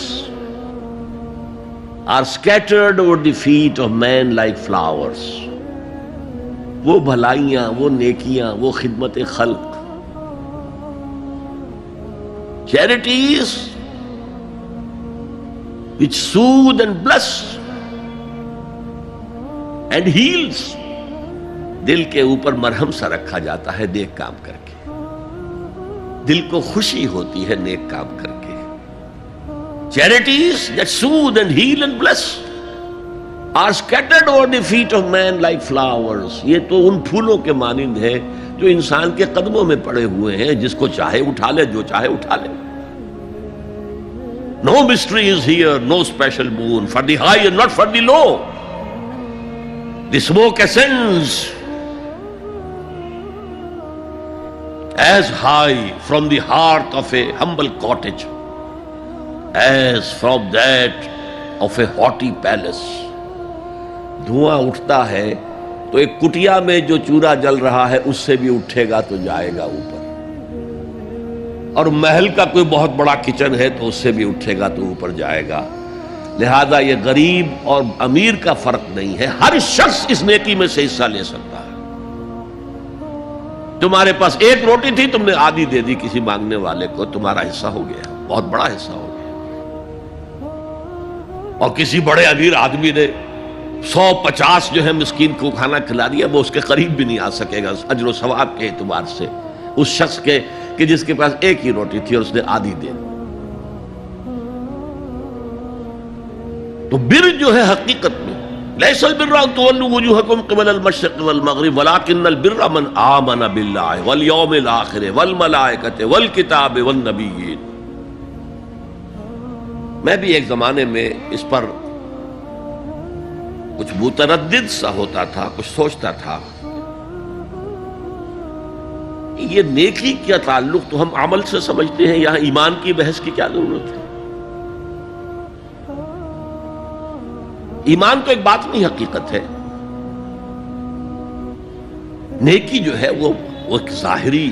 A: are scattered over the feet of men like flowers. وہ بھلائیاں، وہ نیکیاں، وہ خدمت خلق، charities which soothe and bless and heals، دل کے اوپر مرہم سا رکھا جاتا ہے نیک کام کر کے، دل کو خوشی ہوتی ہے نیک کام کر کے. Charities that soothe and heal and bless are scattered over the feet of men like flowers. یہ تو ان پھولوں کے مانند ہے جو انسان کے قدموں میں پڑے ہوئے ہیں، جس کو چاہے اٹھا لے، جو چاہے اٹھا لے. No mystery is here, no special boon for the high and not for the low. The smoke ascends as high from the hearth of a humble cottage as from that of a haughty palace. دھواں اٹھتا ہے تو ایک کٹیا میں جو چورا جل رہا ہے اس سے بھی اٹھے گا تو جائے گا اوپر، اور محل کا کوئی بہت بڑا کچن ہے تو اس سے بھی اٹھے گا تو اوپر جائے گا. لہذا یہ غریب اور امیر کا فرق نہیں ہے، ہر شخص اس نیکی میں سے حصہ لے سکتا ہے. تمہارے پاس ایک روٹی تھی، تم نے آدھی دے دی کسی مانگنے والے کو، تمہارا حصہ ہو گیا، بہت بڑا حصہ ہو گیا. اور کسی بڑے امیر آدمی نے 150 جو ہے مسکین کو کھانا کھلا دیا، وہ اس کے قریب بھی نہیں آ سکے گا اجر و ثواب کے اعتبار سے اس شخص کے کہ جس کے پاس ایک ہی روٹی تھی اور اس نے آدھی دے. تو بر جو ہے حقیقت میں لیس البر ان تولوا وجوهکم قبل المشرق والمغرب ولكن البر من آمن بالله والیوم الآخر والملائکۃ والکتاب والنبیین. میں بھی ایک زمانے میں اس پر کچھ متردد سا ہوتا تھا، کچھ سوچتا تھا یہ نیکی کا تعلق تو ہم عمل سے سمجھتے ہیں، یہاں ایمان کی بحث کی کیا ضرورت ہے؟ ایمان تو ایک باطنی حقیقت ہے، نیکی جو ہے وہ ایک ظاہری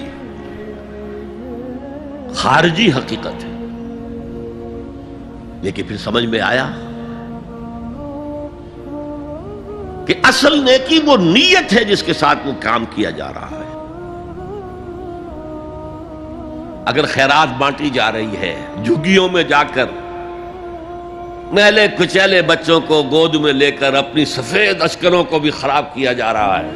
A: خارجی حقیقت ہے. لیکن پھر سمجھ میں آیا کہ اصل نیکی وہ نیت ہے جس کے ساتھ وہ کام کیا جا رہا ہے. اگر خیرات بانٹی جا رہی ہے، جھگیوں میں جا کر میلے کچیلے بچوں کو گود میں لے کر اپنی سفید اشکروں کو بھی خراب کیا جا رہا ہے،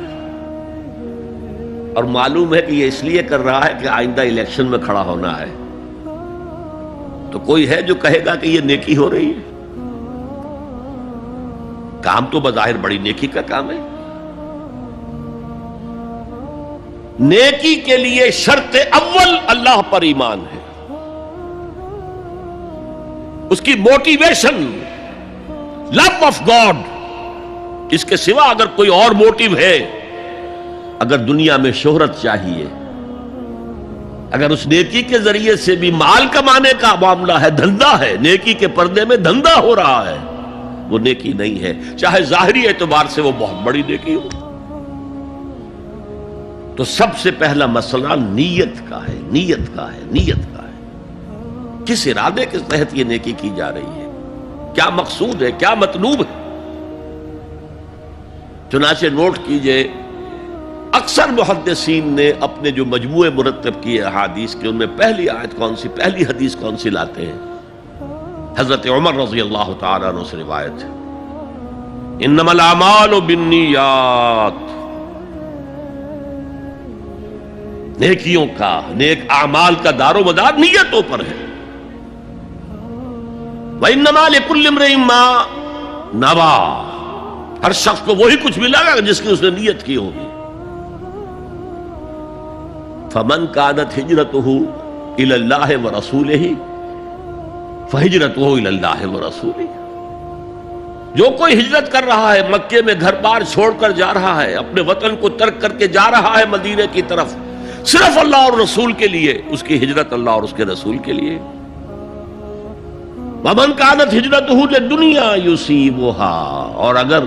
A: اور معلوم ہے کہ یہ اس لیے کر رہا ہے کہ آئندہ الیکشن میں کھڑا ہونا ہے، تو کوئی ہے جو کہے گا کہ یہ نیکی ہو رہی ہے؟ کام تو بظاہر بڑی نیکی کا کام ہے. نیکی کے لیے شرط اول اللہ پر ایمان ہے، اس کی موٹیویشن لو آف گاڈ. اس کے سوا اگر کوئی اور موٹیو ہے، اگر دنیا میں شہرت چاہیے، اگر اس نیکی کے ذریعے سے بھی مال کمانے کا معاملہ ہے، دھندا ہے، نیکی کے پردے میں دھندا ہو رہا ہے، وہ نیکی نہیں ہے، چاہے ظاہری اعتبار سے وہ بہت بڑی نیکی ہو. تو سب سے پہلا مسئلہ نیت کا ہے، نیت کا ہے، نیت کا ہے. کس ارادے کے تحت یہ نیکی کی جا رہی ہے، کیا مقصود ہے، کیا مطلوب ہے. چنانچہ نوٹ کیجئے اکثر محدثین نے اپنے جو مجموعے مرتب کیے احادیث کے، ان میں پہلی آیت کون سی، پہلی حدیث کون سی لاتے ہیں؟ حضرت عمر رضی اللہ تعالیٰ عنہ سے روایت ہے، انما الاعمال بالنیات، نیکیوں کا، نیک اعمال کا دار و مدار نیتوں پر ہے۔ وانما لکل امرئ ما نویٰ، ہر شخص کو وہی کچھ ملے گا جس کی اس نے نیت کی ہوگی۔ فمن كانت ہجرته الى اللہ ورسولہ فہجرته الى اللہ ورسولہ، جو کوئی ہجرت کر رہا ہے، مکے میں گھر بار چھوڑ کر جا رہا ہے، اپنے وطن کو ترک کر کے جا رہا ہے مدینے کی طرف، صرف اللہ اور رسول کے لیے، اس کی ہجرت اللہ اور اس کے رسول کے لیے۔ ومن كانت ہجرته للدنیا یصیبها، اور اگر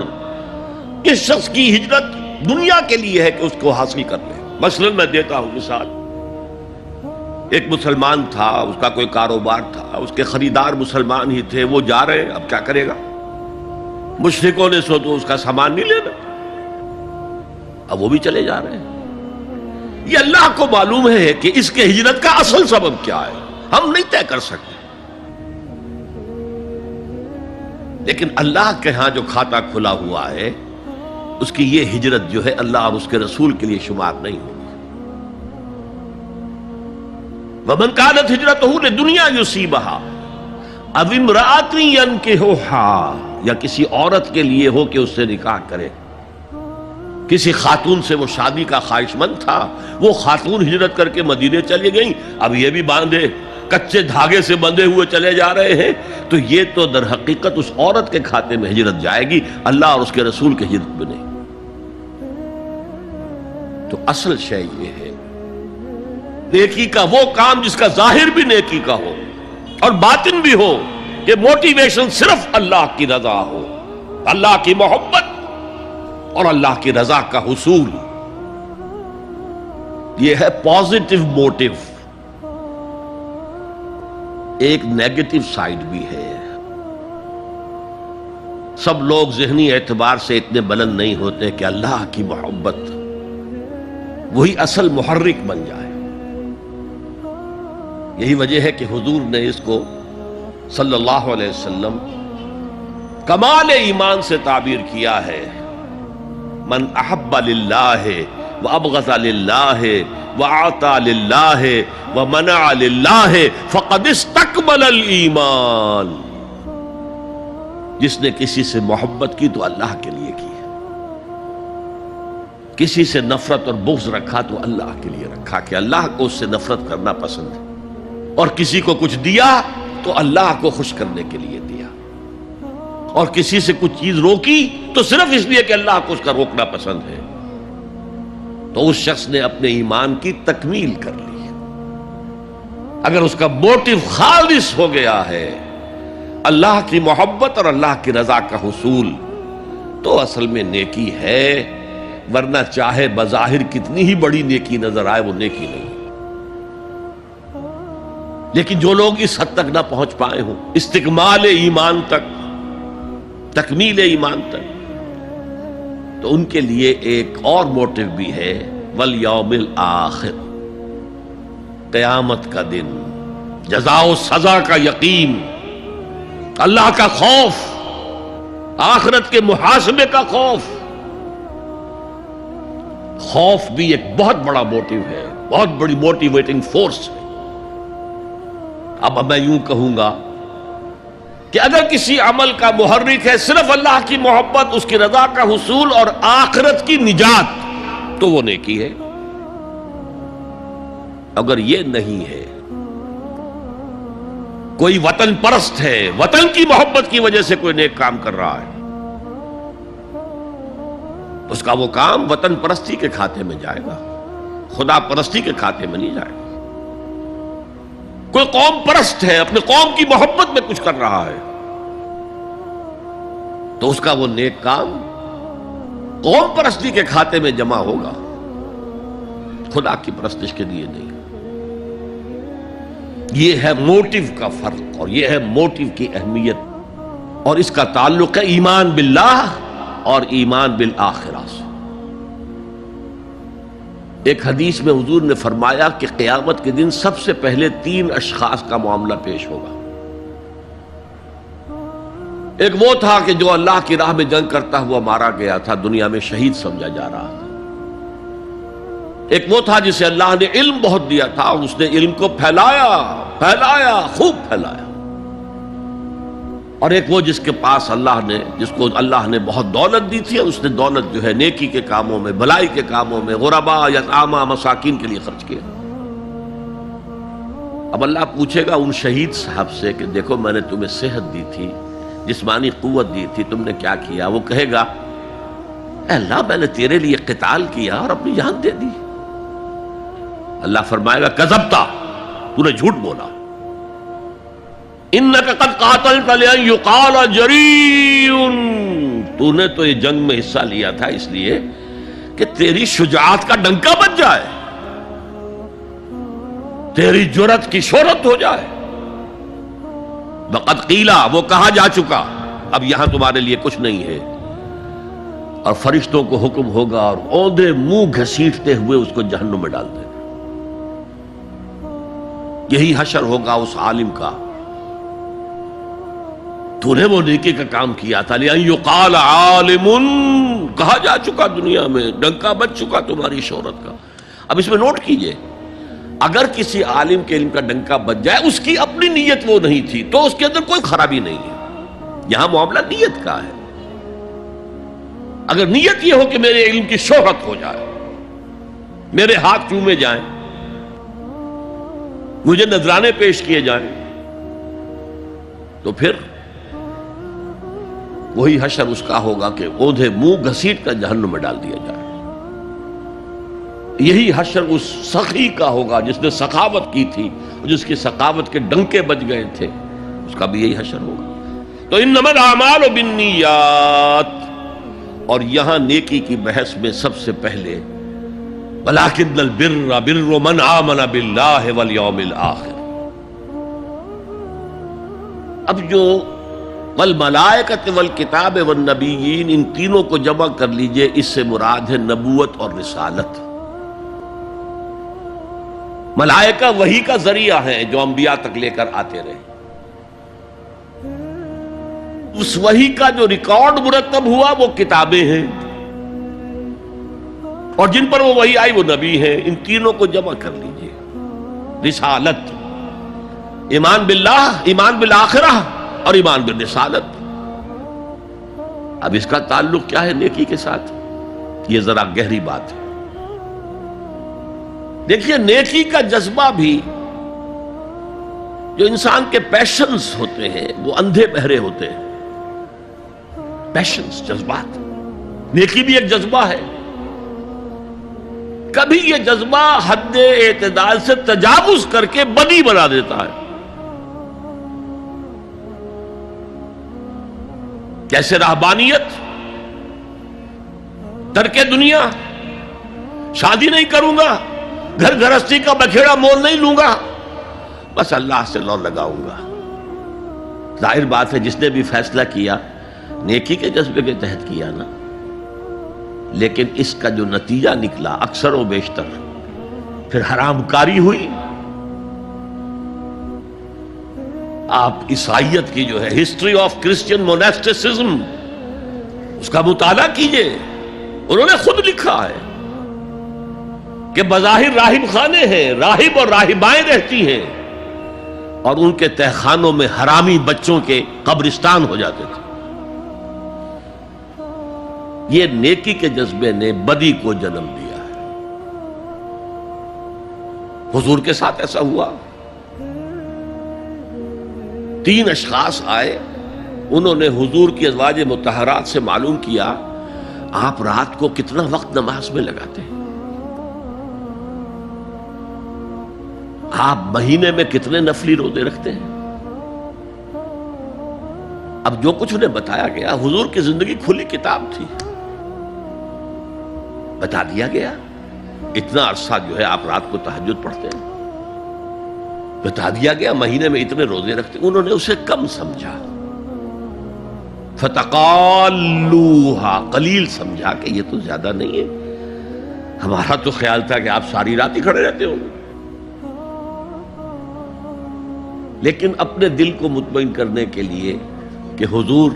A: اس شخص کی ہجرت دنیا کے لیے ہے کہ اس کو حاصل کر لے، مثلا میں دیتا ہوں مثال، ایک مسلمان تھا، اس کا کوئی کاروبار تھا، اس کے خریدار مسلمان ہی تھے، وہ جا رہے ہیں، اب کیا کرے گا؟ مشرکوں نے سو تو اس کا سامان نہیں لینا، اب وہ بھی چلے جا رہے ہیں۔ یہ اللہ کو معلوم ہے کہ اس کے ہجرت کا اصل سبب کیا ہے، ہم نہیں طے کر سکتے، لیکن اللہ کے ہاں جو کھاتا کھلا ہوا ہے، اس کی یہ ہجرت جو ہے اللہ اور اس کے رسول کے لیے شمار نہیں ہوگی۔ وَمَنْ كَانَتْ هِجْرَتُهُ لِدُنْيَا يُصِيبَهَا أَوْ امْرَأَةٍ يَنْكِحُهَا، یا کسی عورت کے لیے ہو کہ اس سے نکاح کرے، کسی خاتون سے وہ شادی کا خواہش مند تھا، وہ خاتون ہجرت کر کے مدینے چلی گئیں، اب یہ بھی باندھے کچے دھاگے سے بندھے ہوئے چلے جا رہے ہیں، تو یہ تو در حقیقت اس عورت کے کھاتے میں ہجرت جائے گی، اللہ اور اس کے رسول کی ہجرت میں نہیں۔ تو اصل شے یہ ہے، نیکی کا وہ کام جس کا ظاہر بھی نیکی کا ہو اور باطن بھی ہو، کہ موٹیویشن صرف اللہ کی رضا ہو، اللہ کی محبت اور اللہ کی رضا کا حصول، یہ ہے پازیٹو موٹیو۔ ایک نیگیٹو سائیڈ بھی ہے، سب لوگ ذہنی اعتبار سے اتنے بلند نہیں ہوتے کہ اللہ کی محبت وہی اصل محرک بن جائے۔ یہی وجہ ہے کہ حضور نے اس کو صلی اللہ علیہ وسلم کمال ایمان سے تعبیر کیا ہے، من احب للہ وابغض للہ وعطا للہ ومنع للہ فقد استکمل الایمان، جس نے کسی سے محبت کی تو اللہ کے لیے کی، کسی سے نفرت اور بغض رکھا تو اللہ کے لیے رکھا، کہ اللہ کو اس سے نفرت کرنا پسند ہے، اور کسی کو کچھ دیا تو اللہ کو خوش کرنے کے لیے دیا، اور کسی سے کچھ چیز روکی تو صرف اس لیے کہ اللہ کو اس کا روکنا پسند ہے، تو اس شخص نے اپنے ایمان کی تکمیل کر لی۔ اگر اس کا موٹیو خالص ہو گیا ہے اللہ کی محبت اور اللہ کی رضا کا حصول، تو اصل میں نیکی ہے، ورنہ چاہے بظاہر کتنی ہی بڑی نیکی نظر آئے وہ نیکی نہیں۔ لیکن جو لوگ اس حد تک نہ پہنچ پائے ہوں، استکمال ایمان تک، تکمیل ایمان تک، تو ان کے لیے ایک اور موٹیو بھی ہے، والیوم الآخر، قیامت کا دن، جزا و سزا کا یقین، اللہ کا خوف، آخرت کے محاسبے کا خوف۔ خوف بھی ایک بہت بڑا موٹیو ہے، بہت بڑی موٹیویٹنگ فورس ہے۔ اب میں یوں کہوں گا کہ اگر کسی عمل کا محرک ہے صرف اللہ کی محبت، اس کی رضا کا حصول اور آخرت کی نجات، تو وہ نیکی ہے۔ اگر یہ نہیں ہے، کوئی وطن پرست ہے، وطن کی محبت کی وجہ سے کوئی نیک کام کر رہا ہے، اس کا وہ کام وطن پرستی کے کھاتے میں جائے گا، خدا پرستی کے کھاتے میں نہیں جائے گا۔ کوئی قوم پرست ہے، اپنے قوم کی محبت میں کچھ کر رہا ہے، تو اس کا وہ نیک کام قوم پرستی کے کھاتے میں جمع ہوگا، خدا کی پرستش کے لیے نہیں۔ یہ ہے موٹیو کا فرق، اور یہ ہے موٹیو کی اہمیت، اور اس کا تعلق ہے ایمان باللہ اور ایمان بالآخرہ سے۔ ایک حدیث میں حضور نے فرمایا کہ قیامت کے دن سب سے پہلے 3 اشخاص کا معاملہ پیش ہوگا۔ ایک وہ تھا کہ جو اللہ کی راہ میں جنگ کرتا ہوا مارا گیا تھا، دنیا میں شہید سمجھا جا رہا تھا۔ ایک وہ تھا جسے اللہ نے علم بہت دیا تھا اور اس نے علم کو پھیلایا، خوب پھیلایا۔ اور ایک وہ جس کے پاس جس کو اللہ نے بہت دولت دی تھی اور اس نے دولت جو ہے نیکی کے کاموں میں، بھلائی کے کاموں میں، غربا، یتاما، مساکین کے لیے خرچ کیا۔ اب اللہ پوچھے گا ان شہید صاحب سے کہ دیکھو میں نے تمہیں صحت دی تھی، جسمانی قوت دی تھی، تم نے کیا کیا؟ وہ کہے گا اے اللہ میں نے تیرے لیے قتال کیا اور اپنی جان دے دی۔ اللہ فرمائے گا کذبتا، تو نے جھوٹ بولا، انک قد قاتلت لأن یقال جریء، تو نے تو یہ جنگ میں حصہ لیا تھا اس لیے کہ تیری شجاعت کا ڈنکا بج جائے، تیری جرأت کی شہرت ہو جائے۔ وقد قیلا، وہ کہا جا چکا، اب یہاں تمہارے لیے کچھ نہیں ہے۔ اور فرشتوں کو حکم ہوگا اور اوندے منہ گھسیٹتے ہوئے اس کو جہنم میں ڈال دینا۔ یہی حشر ہوگا اس عالم کا، تو نے وہ نیکی کا کام کیا تھا، لأن یقال عالم، کہا جا چکا دنیا میں، ڈنکا بج چکا تمہاری شہرت کا۔ اب اس میں نوٹ کیجئے، اگر کسی عالم کے علم کا ڈنکا بج جائے، اس کی اپنی نیت وہ نہیں تھی تو اس کے اندر کوئی خرابی نہیں ہے۔ یہاں معاملہ نیت کا ہے۔ اگر نیت یہ ہو کہ میرے علم کی شہرت ہو جائے، میرے ہاتھ چومے جائیں، مجھے نذرانے پیش کیے جائیں، تو پھر وہی حشر اس کا ہوگا کہ اوندھے منہ گھسیٹ کر جہنم میں ڈال دیا جائے۔ یہی حشر اس سخی کا ہوگا جس نے سخاوت کی تھی، جس کی سخاوت کے ڈنکے بج گئے تھے، اس کا بھی یہی حشر ہوگا۔ تو انما الاعمال بالنیات، اور یہاں نیکی کی بحث میں سب سے پہلے ولکن البر بر من آمن باللہ والیوم الآخر۔ اب جو والملائکۃ والکتاب والنبیین، ان تینوں کو جمع کر لیجئے، اس سے مراد ہے نبوت اور رسالت۔ ملائکہ وحی کا ذریعہ ہیں جو انبیاء تک لے کر آتے رہے۔ اس وحی کا جو ریکارڈ مرتب ہوا وہ کتابیں ہیں، اور جن پر وہ وحی آئی وہ نبی ہیں۔ ان تینوں کو جمع کر لیجئے، رسالت، ایمان باللہ، ایمان بالآخرہ اور ایمان بالرسالت۔ اب اس کا تعلق کیا ہے نیکی کے ساتھ؟ یہ ذرا گہری بات ہے۔ دیکھیے نیکی کا جذبہ بھی، جو انسان کے پیشنز ہوتے ہیں وہ اندھے بہرے ہوتے ہیں۔ پیشنز، جذبات، نیکی بھی ایک جذبہ ہے۔ کبھی یہ جذبہ حد اعتدال سے تجاوز کر کے بدی بنا دیتا ہے، جیسے رہبانیت، ترک دنیا، شادی نہیں کروں گا، گھر گھرستی کا بکھیڑا مول نہیں لوں گا، بس اللہ سے لو لگاؤں گا۔ ظاہر بات ہے جس نے بھی فیصلہ کیا نیکی کے جذبے کے تحت کیا نا، لیکن اس کا جو نتیجہ نکلا اکثر و بیشتر پھر حرام کاری ہوئی۔ آپ عیسائیت کی جو ہے ہسٹری آف کرسچین موناسٹسزم، اس کا مطالعہ کیجئے، انہوں نے خود لکھا ہے کہ بظاہر راہب خانے ہیں، راہب اور راہبائیں رہتی ہیں، اور ان کے تہخانوں میں حرامی بچوں کے قبرستان ہو جاتے تھے۔ یہ نیکی کے جذبے نے بدی کو جنم دیا ہے۔ حضور کے ساتھ ایسا ہوا۔ 3 اشخاص آئے، انہوں نے حضور کی ازواج مطہرات سے معلوم کیا آپ رات کو کتنا وقت نماز میں لگاتے ہیں، آپ مہینے میں کتنے نفلی روزے رکھتے ہیں۔ اب جو کچھ انہیں بتایا گیا، حضور کی زندگی کھلی کتاب تھی، بتا دیا گیا اتنا عرصہ جو ہے آپ رات کو تہجد پڑھتے ہیں، بتا دیا گیا مہینے میں اتنے روزے رکھتے ہیں۔ انہوں نے اسے کم سمجھا، فتقالوہا، قلیل سمجھا کہ یہ تو زیادہ نہیں ہے۔ ہمارا تو خیال تھا کہ آپ ساری رات ہی کھڑے رہتے ہوں گے، لیکن اپنے دل کو مطمئن کرنے کے لیے کہ حضور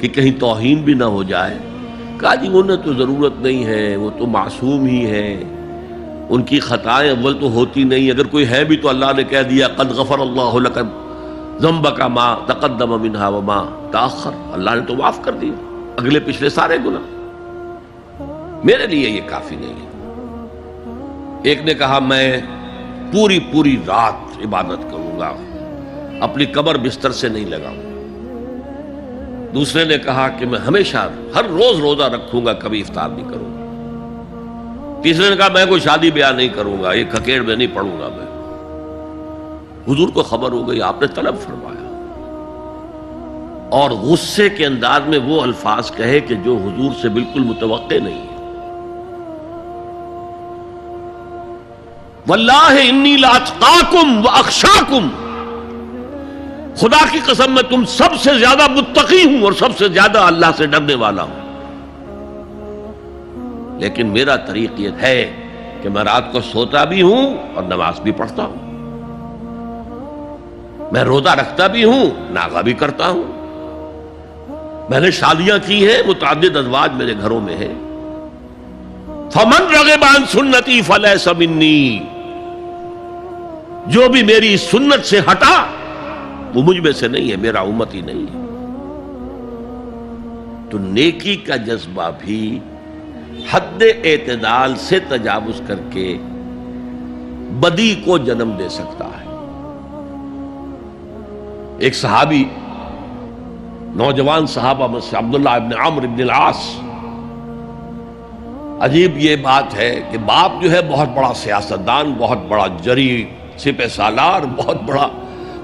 A: کی کہیں توہین بھی نہ ہو جائے، کہا جی انہیں تو ضرورت نہیں ہے، وہ تو معصوم ہی ہیں، ان کی خطائیں اول تو ہوتی نہیں، اگر کوئی ہے بھی تو اللہ نے کہہ دیا قد غفر اللہ لک ذنبک ما تقدم منہا وما تاخر، اللہ نے تو معاف کر دیا اگلے پچھلے سارے گناہ، میرے لیے یہ کافی نہیں ہے۔ ایک نے کہا میں پوری رات عبادت کروں گا، اپنی قبر بستر سے نہیں لگاؤں۔ دوسرے نے کہا کہ میں ہمیشہ ہر روز روزہ رکھوں گا، کبھی افطار نہیں کروں گا۔ تیسرے نے کہا میں کوئی شادی بیاہ نہیں کروں گا، یہ کھکیڑ میں نہیں پڑھوں گا میں۔ حضور کو خبر ہو گئی، آپ نے طلب فرمایا اور غصے کے انداز میں وہ الفاظ کہے کہ جو حضور سے بالکل متوقع نہیں ہے۔ واللہ انی لاتقاکم واخشاکم، خدا کی قسم میں تم سب سے زیادہ متقی ہوں اور سب سے زیادہ اللہ سے ڈرنے والا ہوں، لیکن میرا طریق یہ ہے کہ میں رات کو سوتا بھی ہوں اور نماز بھی پڑھتا ہوں، میں روزہ رکھتا بھی ہوں، ناغہ بھی کرتا ہوں، میں نے شادیاں کی ہیں، متعدد ازواج میرے گھروں میں ہیں۔ فمن رغب عن سنتی فلیس منی، جو بھی میری سنت سے ہٹا وہ مجھ میں سے نہیں ہے، میرا امتی نہیں ہے۔ تو نیکی کا جذبہ بھی حد اعتدال سے تجاوز کر کے بدی کو جنم دے سکتا ہے۔ ایک صحابی، نوجوان صحابہ میں سے عبداللہ ابن عمرو ابن العاص، عجیب یہ بات ہے کہ باپ جو ہے بہت بڑا سیاستدان، بہت بڑا جری سپہ سالار، بہت بڑا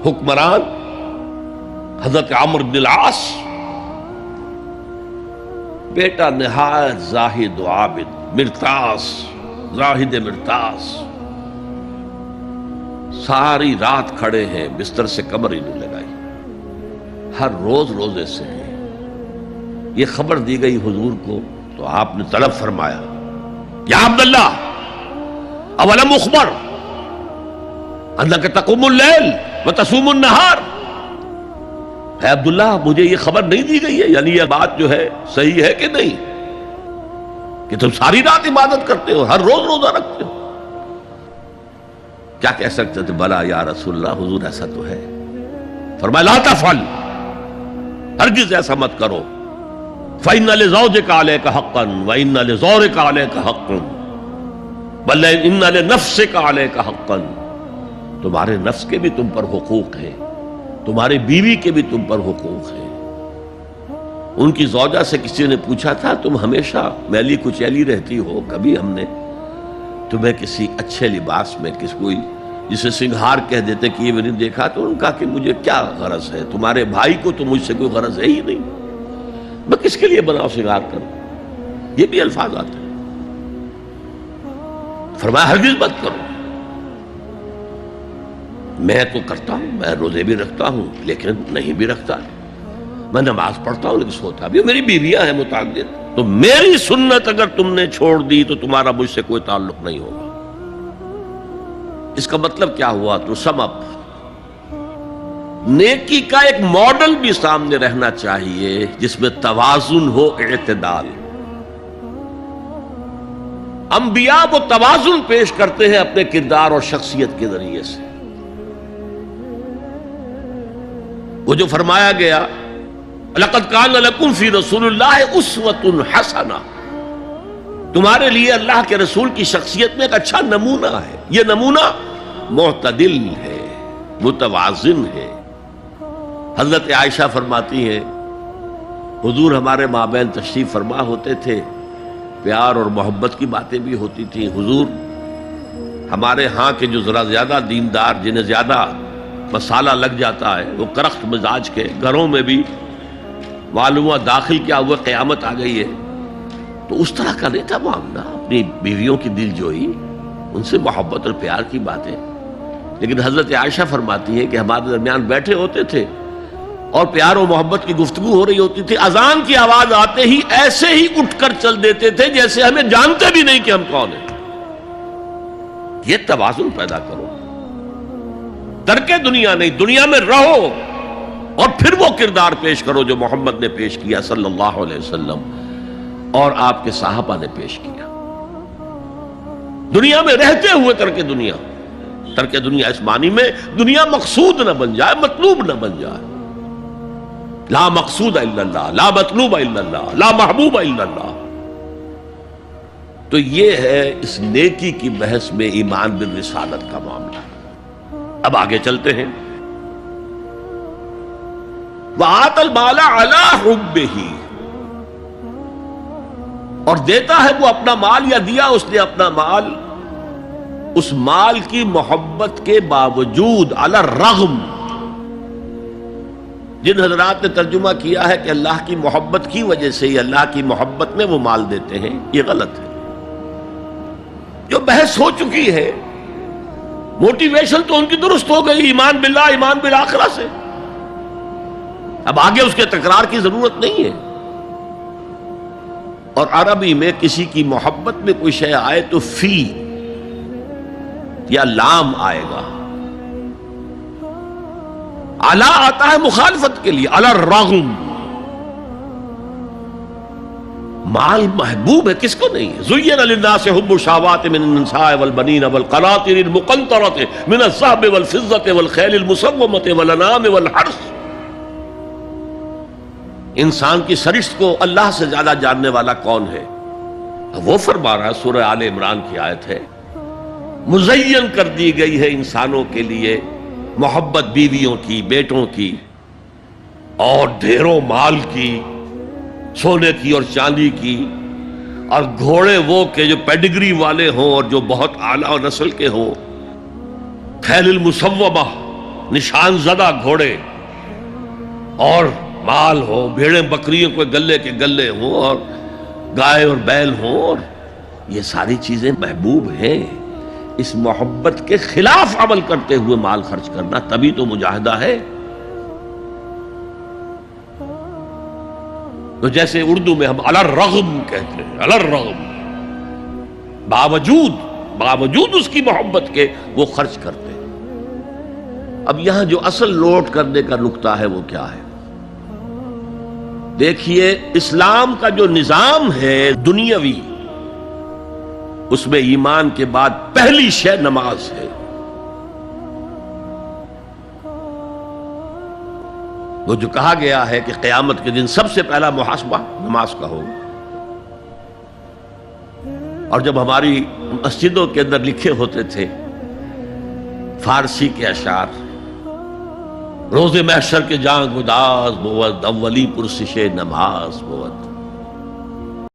A: حکمران، حضرت عمرو بن العاص، بیٹا نہایت زاہد و عابد، مرتاس، زاہد مرتاس، ساری رات کھڑے ہیں، بستر سے کمر ہی نہیں لگائی، ہر روز روزے سے ہیں۔ یہ خبر دی گئی حضور کو تو آپ نے طلب فرمایا یا عبداللہ اولم اخبر انک تقوم اللیل وتصوم النہار، اے عبداللہ مجھے یہ خبر نہیں دی گئی ہے، یعنی یہ بات جو ہے صحیح ہے کہ نہیں کہ تم ساری رات عبادت کرتے ہو، ہر روز روزہ رکھتے ہو؟ کیا کہہ سکتے تھے؟ بلا یا رسول اللہ، حضور ایسا تو ہے۔ فرمایا لا تفعل، ہرگز ایسا مت کرو، فإن لزوجك عليك حقا وإن لزورك عليك حقا بل إن لنفسك عليك حقا، تمہارے نفس کے بھی تم پر حقوق ہیں، تمہاری بیوی کے بھی تم پر حقوق ہیں۔ ان کی زوجہ سے کسی نے پوچھا تھا تم ہمیشہ میلی کچیلی رہتی ہو، کبھی ہم نے تمہیں کسی اچھے لباس میں کس کوئی جسے سنگھار کہہ دیتے کہ یہ میں نے دیکھا؟ تو ان کا کہ مجھے کیا غرض ہے، تمہارے بھائی کو تو مجھ سے کوئی غرض ہے ہی نہیں، میں کس کے لیے بناؤ سنگھار کروں؟ یہ بھی الفاظ آتے ہیں۔ فرمایا ہرگز مت کرو، میں تو کرتا ہوں، میں روزے بھی رکھتا ہوں لیکن نہیں بھی رکھتا، میں نماز پڑھتا ہوں لیکن سوتا بھی ہوں، میری بیویاں ہیں متعدد، تو میری سنت اگر تم نے چھوڑ دی تو تمہارا مجھ سے کوئی تعلق نہیں ہوگا۔ اس کا مطلب کیا ہوا؟ تو سم اپ، نیکی کا ایک ماڈل بھی سامنے رہنا چاہیے جس میں توازن ہو، اعتدال۔ انبیاء وہ توازن پیش کرتے ہیں اپنے کردار اور شخصیت کے ذریعے سے۔ وہ جو فرمایا گیا لقد کان لکم فی رسول اللہ اسوۃ حسنہ، تمہارے لیے اللہ کے رسول کی شخصیت میں ایک اچھا نمونہ ہے، یہ نمونہ معتدل ہے، متوازن ہے۔ حضرت عائشہ فرماتی ہیں حضور ہمارے مابین تشریف فرما ہوتے تھے، پیار اور محبت کی باتیں بھی ہوتی تھیں۔ حضور ہمارے ہاں کے جو ذرا زیادہ دیندار، جنہیں زیادہ مسالہ لگ جاتا ہے، وہ کرخت مزاج کے، گھروں میں بھی معلوم ہوا داخل کیا ہوا قیامت آ گئی ہے، تو اس طرح کا نہیں تھا معاملہ، اپنی بیویوں کی دل جوئی، ان سے محبت اور پیار کی باتیں۔ لیکن حضرت عائشہ فرماتی ہے کہ ہمارے درمیان بیٹھے ہوتے تھے اور پیار و محبت کی گفتگو ہو رہی ہوتی تھی، اذان کی آواز آتے ہی ایسے ہی اٹھ کر چل دیتے تھے جیسے ہمیں جانتے بھی نہیں کہ ہم کون ہیں۔ یہ توازن پیدا کرو، ترک دنیا نہیں، دنیا میں رہو اور پھر وہ کردار پیش کرو جو محمد نے پیش کیا صلی اللہ علیہ وسلم اور آپ کے صحابہ نے پیش کیا۔ دنیا میں رہتے ہوئے ترک دنیا اس معنی میں دنیا مقصود نہ بن جائے، مطلوب نہ بن جائے۔ لا مقصود الا اللہ، لا مطلوب الا اللہ، لا محبوب الا اللہ۔ تو یہ ہے اس نیکی کی بحث میں ایمان بالرسالت کا معاملہ۔ اب آگے چلتے ہیں۔ وَآتَى الْمَالَ عَلَىٰ حُبِّهِ، اور دیتا ہے وہ اپنا مال، یا دیا اس نے اپنا مال اس مال کی محبت کے باوجود، علی الرغم۔ جن حضرات نے ترجمہ کیا ہے کہ اللہ کی محبت کی وجہ سے ہی، اللہ کی محبت میں وہ مال دیتے ہیں، یہ غلط ہے۔ جو بحث ہو چکی ہے، موٹیویشن تو ان کی درست ہو گئی، ایمان باللہ، ایمان بالآخرہ سے، اب آگے اس کے تکرار کی ضرورت نہیں ہے۔ اور عربی میں کسی کی محبت میں کوئی شے آئے تو فی یا لام آئے گا۔ علا آتا ہے مخالفت کے لیے، علی الرغم۔ مال محبوب ہے، کس کو نہیں ہے؟ زین للناس حب الشہوات من النساء والبنین والقناطر المقنطرۃ من الذهب والفضة والخیل المسومۃ والانعام والحرث۔ انسان کی سرشت کو اللہ سے زیادہ جاننے والا کون ہے؟ وہ فرما رہا ہے، سورہ آل عمران کی آیت ہے، مزین کر دی گئی ہے انسانوں کے لیے محبت بیویوں کی، بیٹوں کی، اور ڈھیروں مال کی، سونے کی اور چاندی کی، اور گھوڑے وہ کہ جو پیڈگری والے ہوں اور جو بہت اعلیٰ نسل کے ہوں، خیل المسومہ، نشان زدہ گھوڑے، اور مال ہو، بھیڑیں بکریوں کو گلے کے گلے ہوں، اور گائے اور بیل ہوں، اور یہ ساری چیزیں محبوب ہیں۔ اس محبت کے خلاف عمل کرتے ہوئے مال خرچ کرنا تبھی تو مجاہدہ ہے۔ تو جیسے اردو میں ہم علی الرغم کہتے ہیں، علی الرغم، باوجود اس کی محبت کے وہ خرچ کرتے ہیں۔ اب یہاں جو اصل نوٹ کرنے کا نقطہ ہے وہ کیا ہے؟ دیکھیے، اسلام کا جو نظام ہے دنیاوی، اس میں ایمان کے بعد پہلی شے نماز ہے۔ وہ جو کہا گیا ہے کہ قیامت کے دن سب سے پہلا محاسبہ نماز کا ہوگا، اور جب ہماری مسجدوں کے اندر لکھے ہوتے تھے فارسی کے اشعار، روز محشر کے جان گداز بود، اولی پرسش نماز بود،